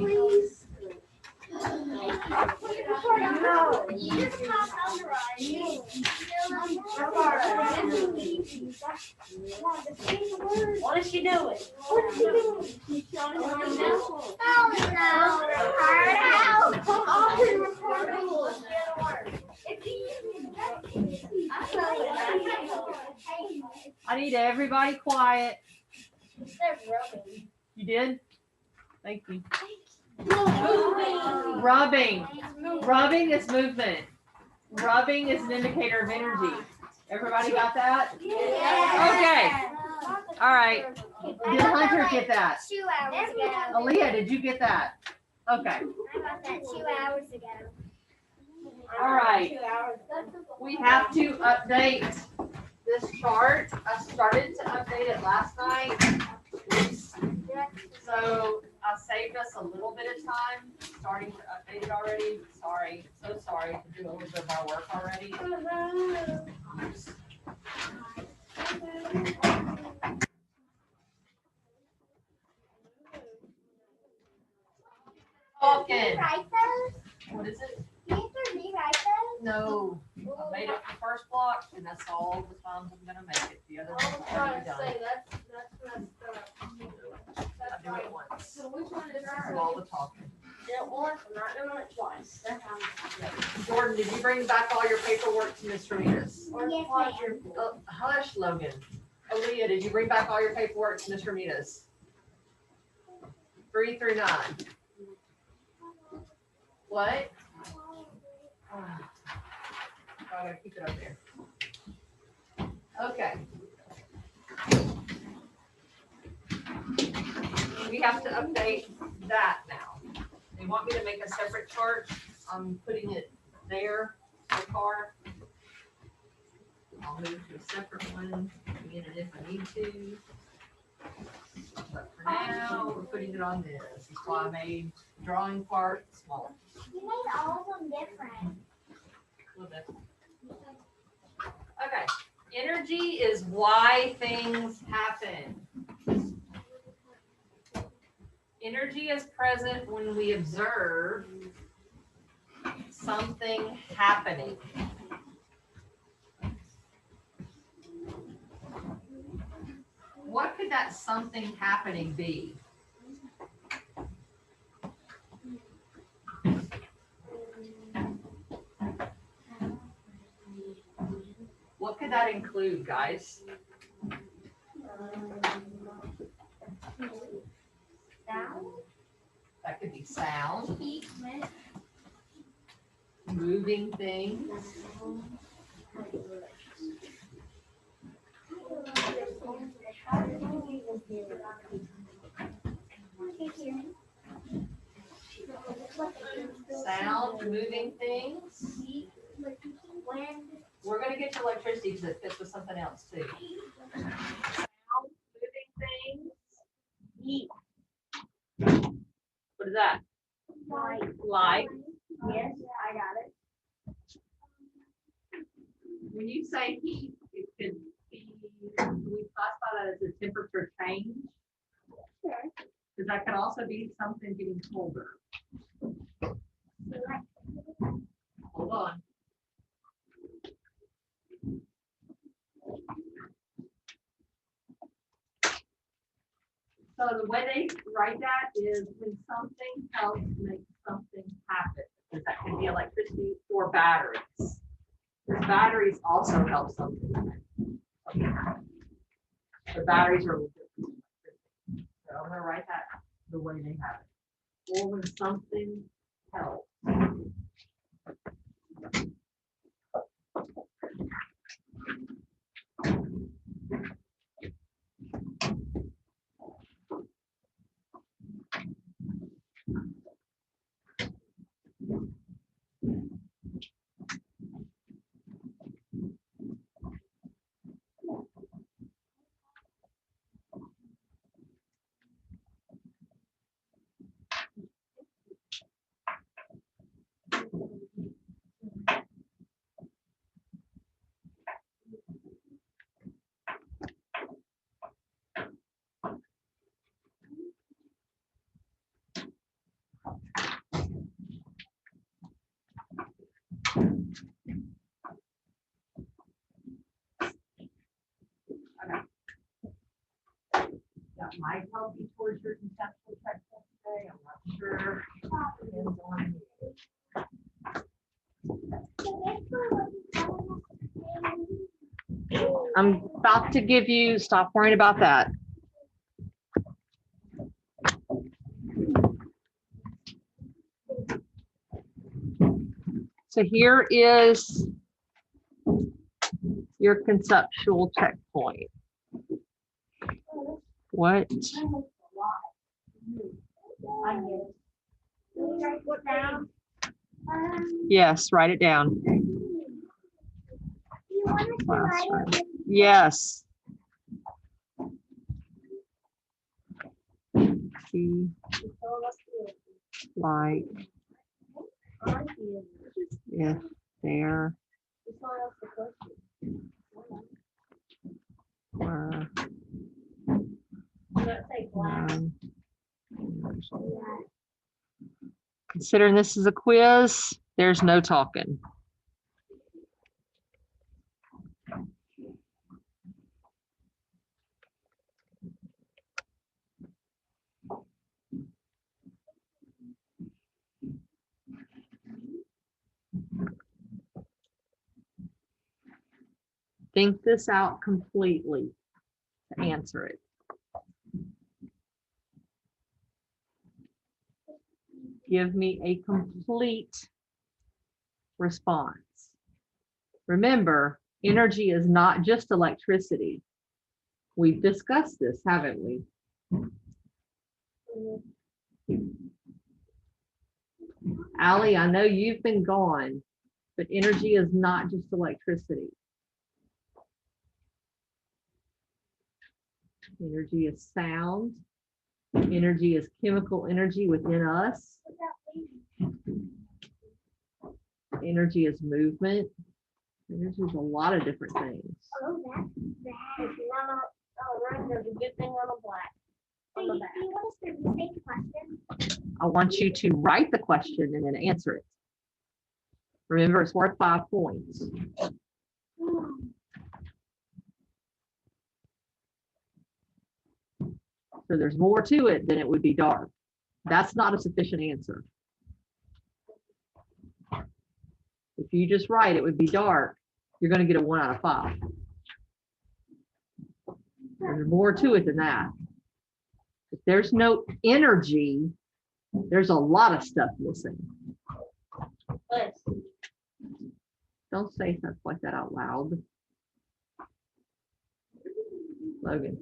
S3: Please. You just can't
S2: What is she doing?
S3: Oh no, Ricardo! Come on, Ricardo.
S1: I need everybody quiet.
S3: They're rubbing.
S1: You did? Thank you.
S2: Moving.
S1: Rubbing. Rubbing is movement. Rubbing is an indicator of energy. Everybody got that? Okay. All right. Did Hunter get that?
S3: 2 hours ago.
S1: Aaliyah, did you get that? Okay.
S3: I got that 2 hours ago.
S1: All right. We have to update this chart. I started to update it last night. So I saved us a little bit of time starting to update it already. Sorry, so sorry to do a little bit of our work already. Talking.
S3: Write those?
S1: What is it?
S3: You have to rewrite those?
S1: No, I made up the first block and that's all the times I'm gonna make it. The other ones are already done. I do it once. This is all the talking.
S2: It once, I'm not doing it twice.
S1: Jordan, did you bring back all your paperwork to Mr. Ramirez?
S3: Yes, ma'am.
S1: Hush, Logan. Aaliyah, did you bring back all your paperwork to Mr. Ramirez? 3 through 9. What? Oh, I gotta keep it up there. Okay. We have to update that now. They want me to make a separate chart. I'm putting it there so far. I'll move to a separate one again if I need to. But for now, we're putting it on this. That's why I made the drawing part smaller.
S3: You made all of them different.
S1: A little bit. Okay. Energy is why things happen. Energy is present when we observe something happening. What could that something happening be? What could that include, guys? That could be sound, moving things. Sound, moving things. We're going to get to electricity because it fits with something else too. Sound, moving things. Heat. What is that? Light.
S2: Yes, I got it.
S1: When you say heat, it could be, we classify that as a temperature change.
S3: Sure.
S1: Because Because that could also be something getting colder. Hold on. So the way they write that is when something helps make something happen. Because that can be electricity or batteries. Because batteries also help something happen. The batteries are a little different. So I'm going to write that the way they have it. Or when something helps. That might help you towards your conceptual checkpoint today. I'm not sure. Depends on you. I'm about to give you, stop worrying about that. So here is your conceptual checkpoint. What? Yes, write it down. Classroom. Yes. See, like, if there were none. Considering this is a quiz, there's no talking. Think this out completely to answer it. Give me a complete response. Remember, energy is not just electricity. We've discussed this, haven't we? Allie, I know you've been gone, but energy is not just electricity. Energy is sound. Energy is chemical energy within us. Energy is movement. Energy is a lot of different things.
S2: Oh, that's bad. If you run, there's a good thing on the black. Do you want us to restate the question?
S1: I want you to write the question and then answer it. Remember, it's worth 5 points. So there's more to it than it would be dark. That's not a sufficient answer. If you just write it would be dark, you're going to get a 1 out of 5. There's more to it than that. If there's no energy, there's a lot of stuff missing. Don't say stuff like that out loud. Logan.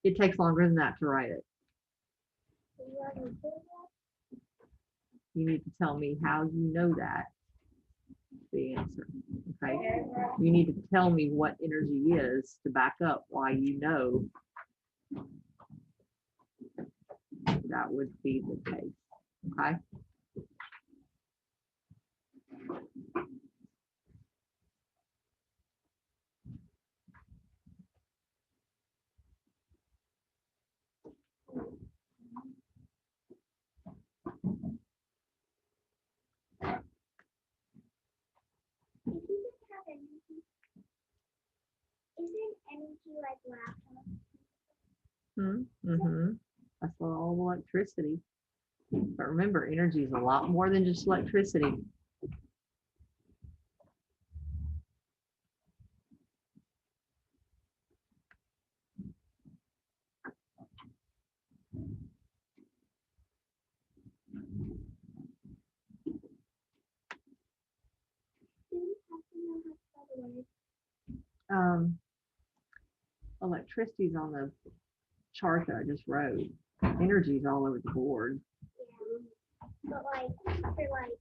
S1: It takes longer than that to write it. You need to tell me how you know that. The answer. Okay. You need to tell me what energy is to back up why you know that would be the case. Okay.
S2: energy like laptops?
S1: Mm-hmm. That's all electricity. But remember, energy is a lot more than just electricity.
S2: Students have to know how to spell the word.
S1: Electricity is on the chart that I just wrote. Energy is all over the board.
S2: Yeah. But like for like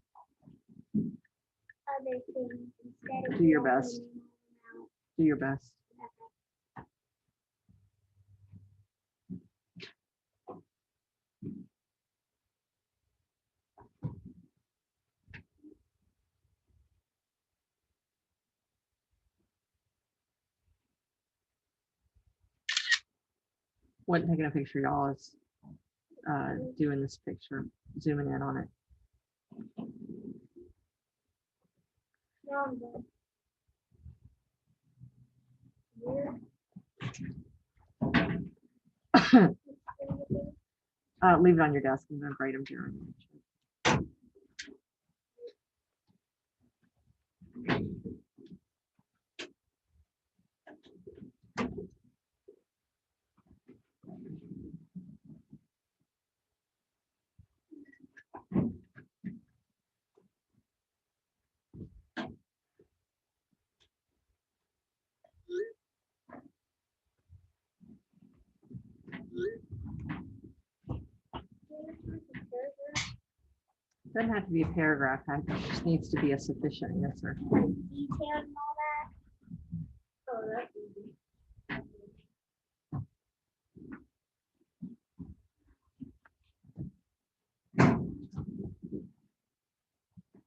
S2: other things instead of
S1: Do your
S2: yelling
S1: best.
S2: them all out.
S1: Do your best. Wasn't taking a picture, y'all. It's doing this picture, zooming in on it.
S2: Wrong one.
S1: Leave it on your desk. I'm going to grade them here. Doesn't have to be a paragraph. It just needs to be a sufficient answer.
S2: Detailed and all that. Oh, that's easy.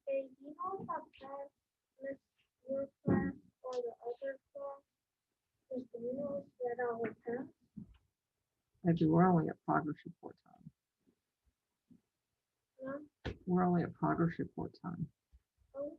S2: Hey, do you know about that? Miss your class or the other class? Does the know that all the time?
S1: Maybe we're only at progress report time.
S2: No?
S1: We're only at progress report time.
S2: Oh.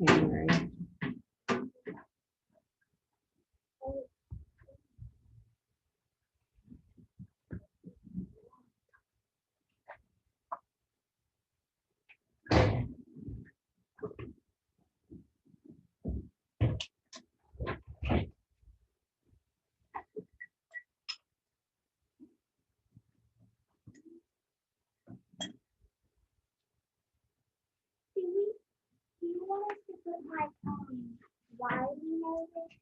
S1: January.
S2: Do you want us to put like why we know this?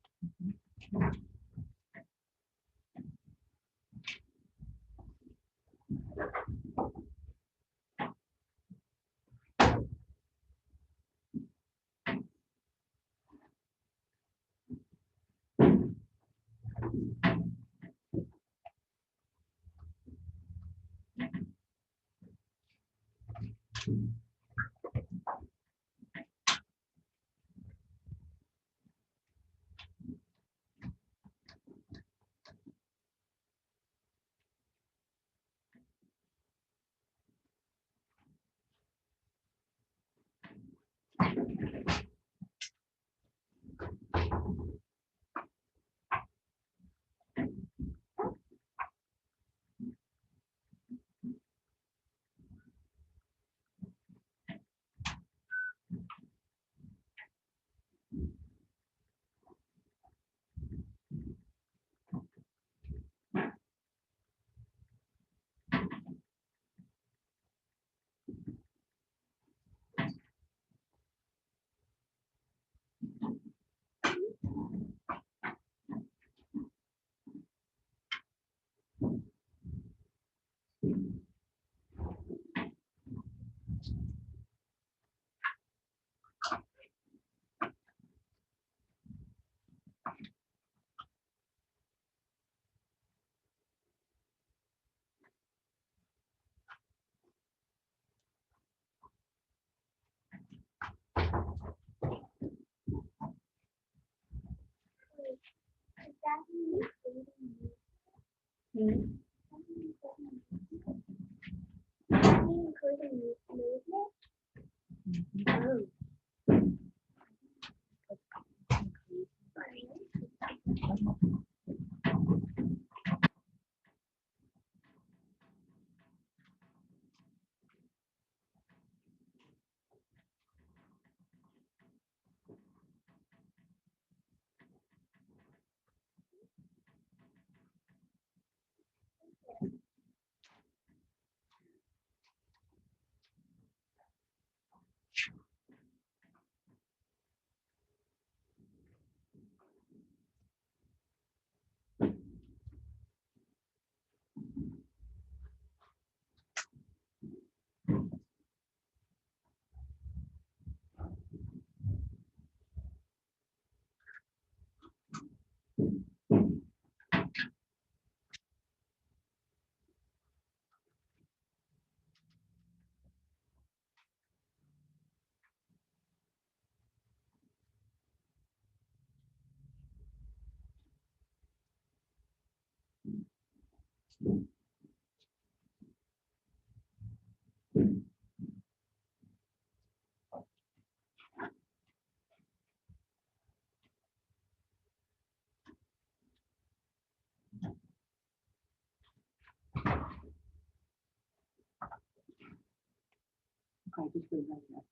S1: Okay, just leave that.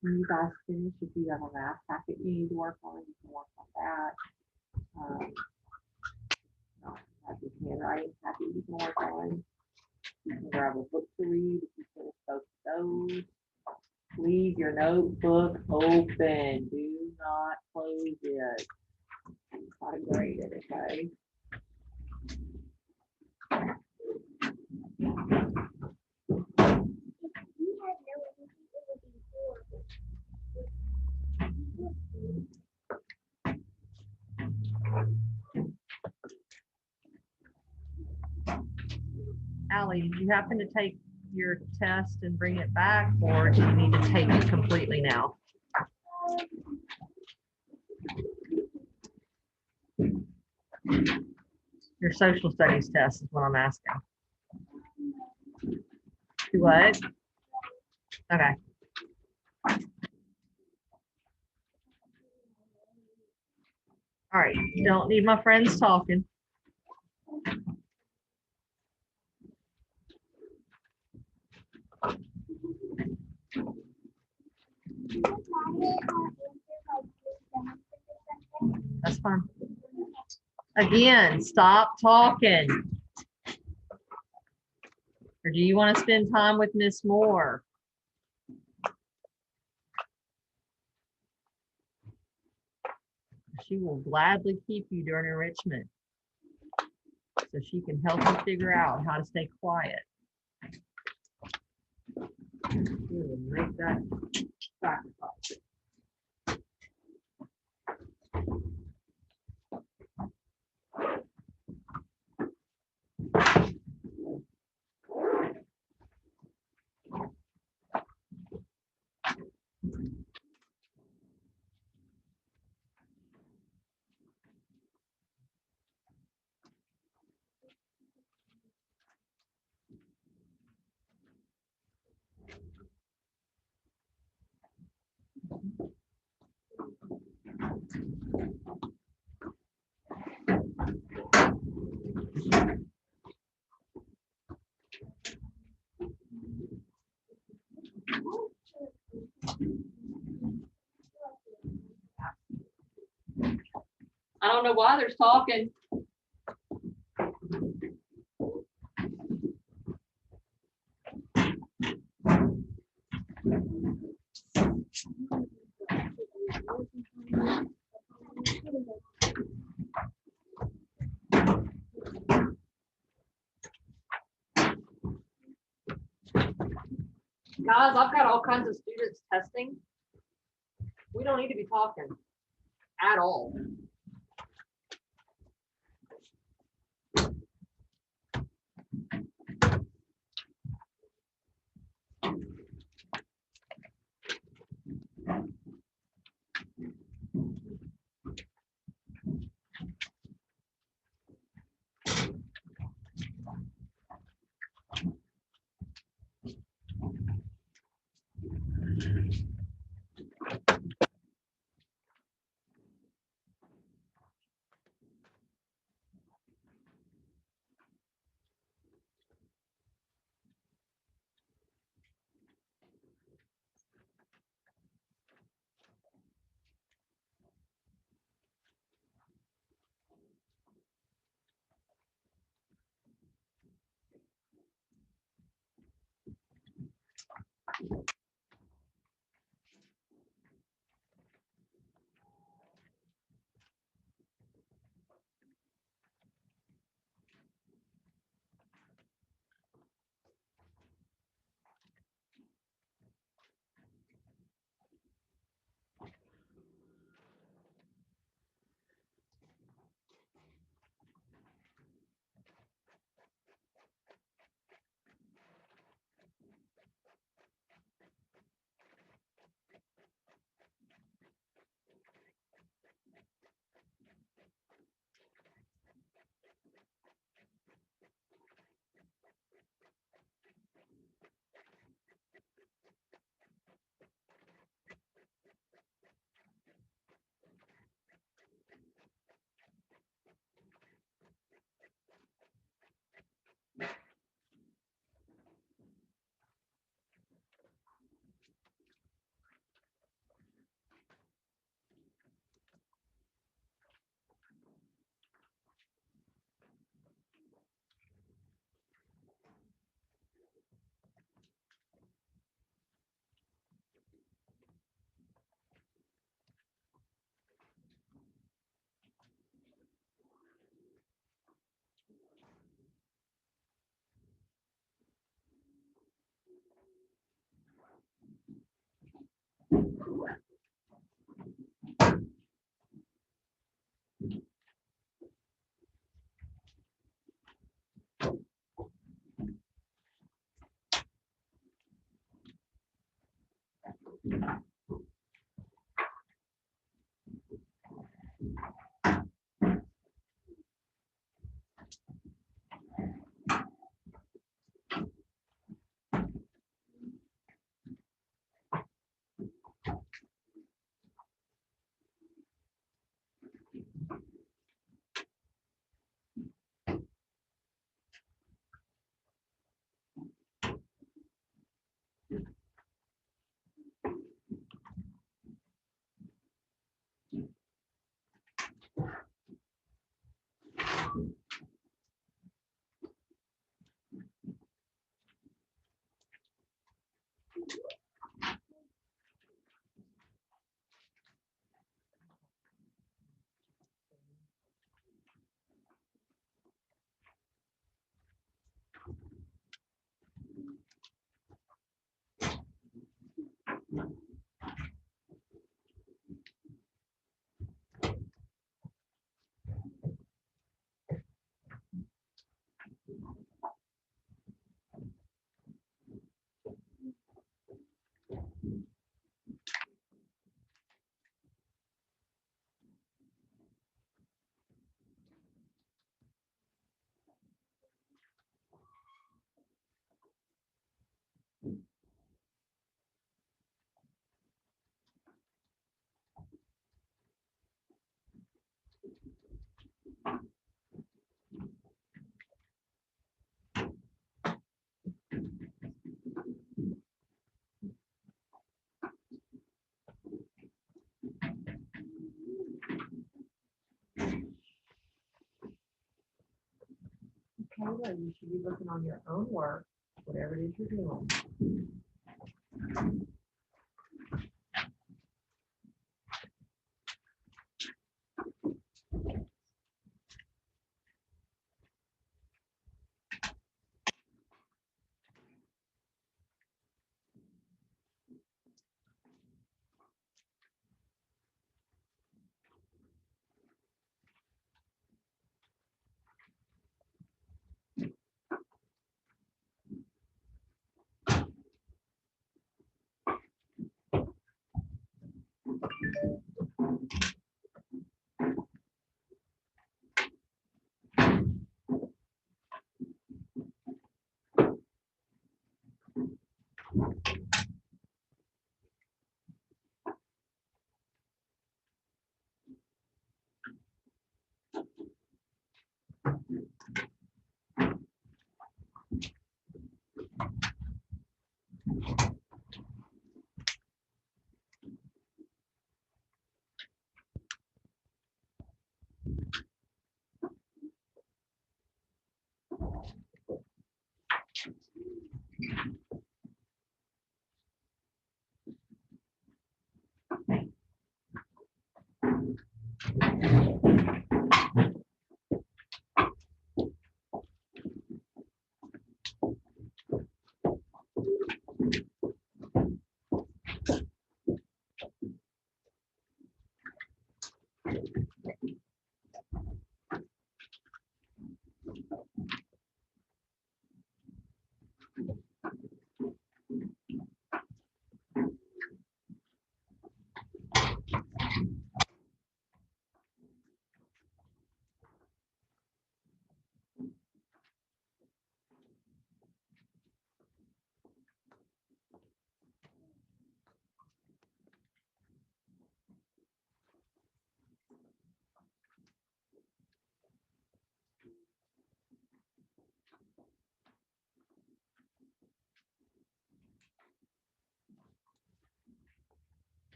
S1: When you guys finish, if you have a math packet you need to work on, you can work on that. Have your handwriting packet you can work on. You can grab a book to read if you finish both of those. Leave your notebook open. Do not close it. Try to grade it, okay? Allie, did you happen to take your test and bring it back, or do you need to take it completely now? Your social studies test is what I'm asking. Do what? Okay. All right, you don't need my friends talking. That's fine. Again, stop talking. Or do you want to spend time with Miss Moore? She will gladly keep you during enrichment, so she can help you figure out how to stay quiet. Make that sacrifice. I don't know why there's talking. Guys, I've got all kinds of students testing. We don't need to be talking at all. Kayla, you should be looking on your own work, whatever it is you're doing.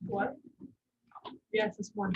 S5: What? Yes, it's one.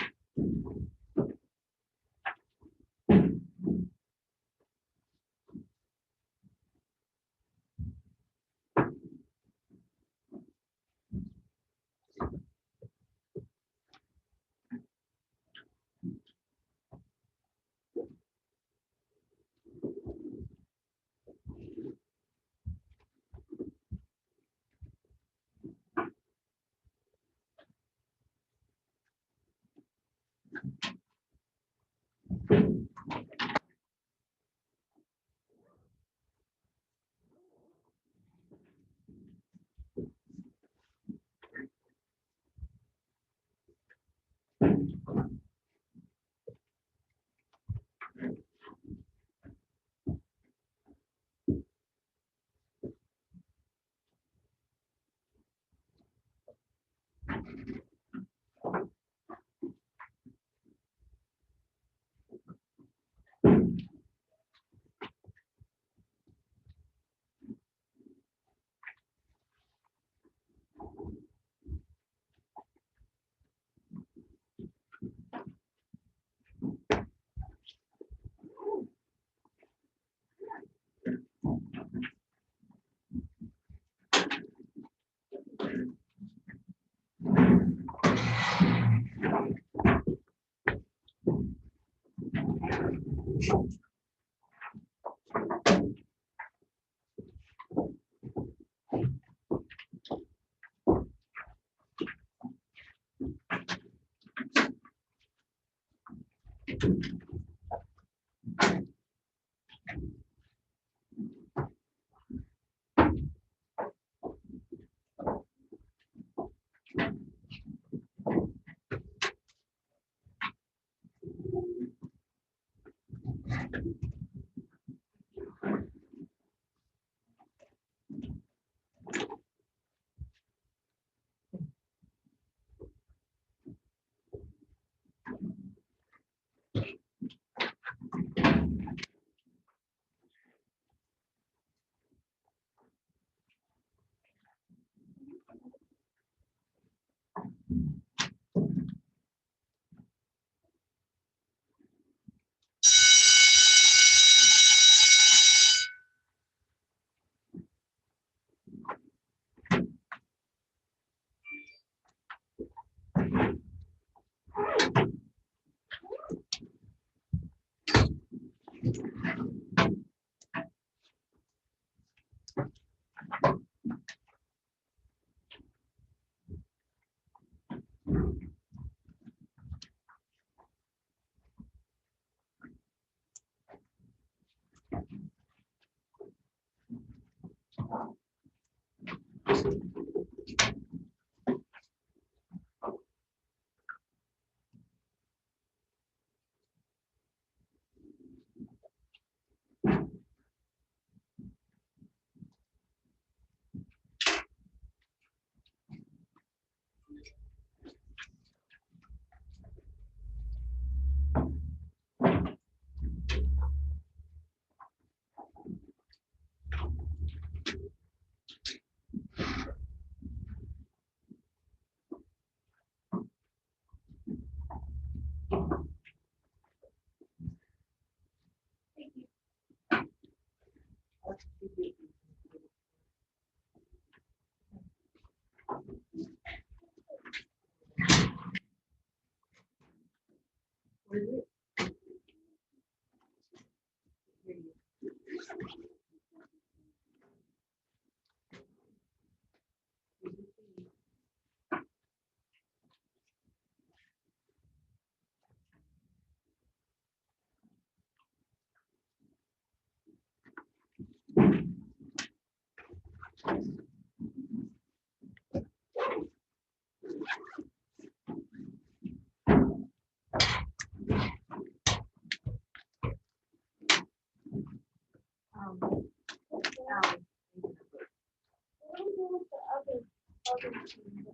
S2: What do you do with the other team?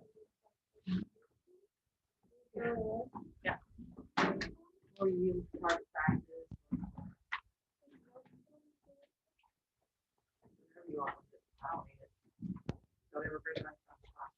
S1: Or you start practice. Whatever you want with it. I don't need it. Don't ever bring it back to the class.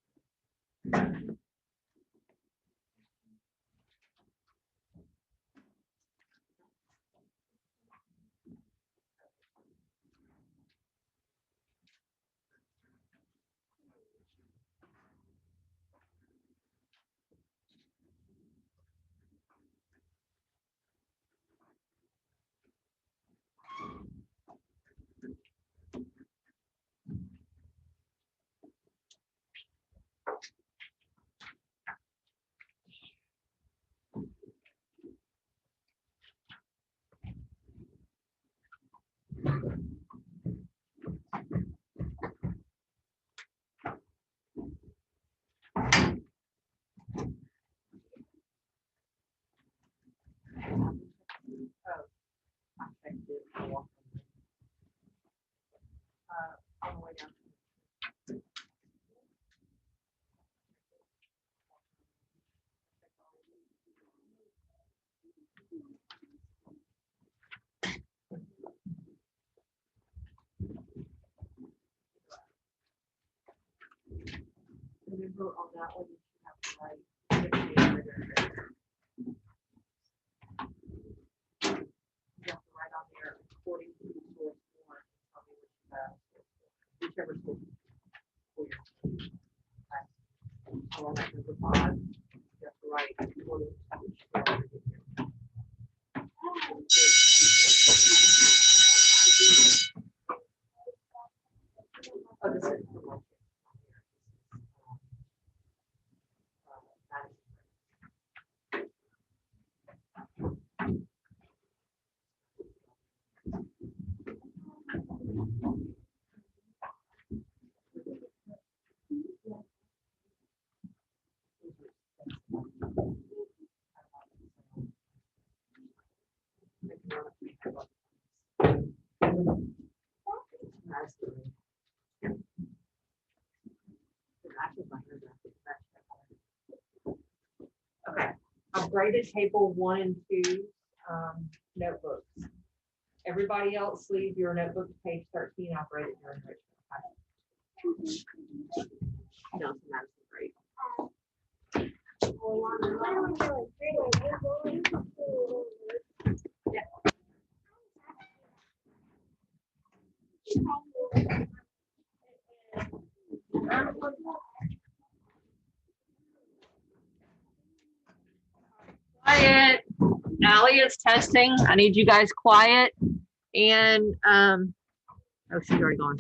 S1: I checked it. On the way down. Remember on that one, you have to write. You have to write on there according to the source form. Tell me what you have. Whichever source. So on that number 5, you have to write according to which form. Oh, this is the one. Okay, I've graded table 1 and 2 notebooks. Everybody else leave your notebook to page 13. I'll grade it your enrichment. No, it's not great. Quiet. Allie is testing. I need you guys quiet. And oh, she's already gone.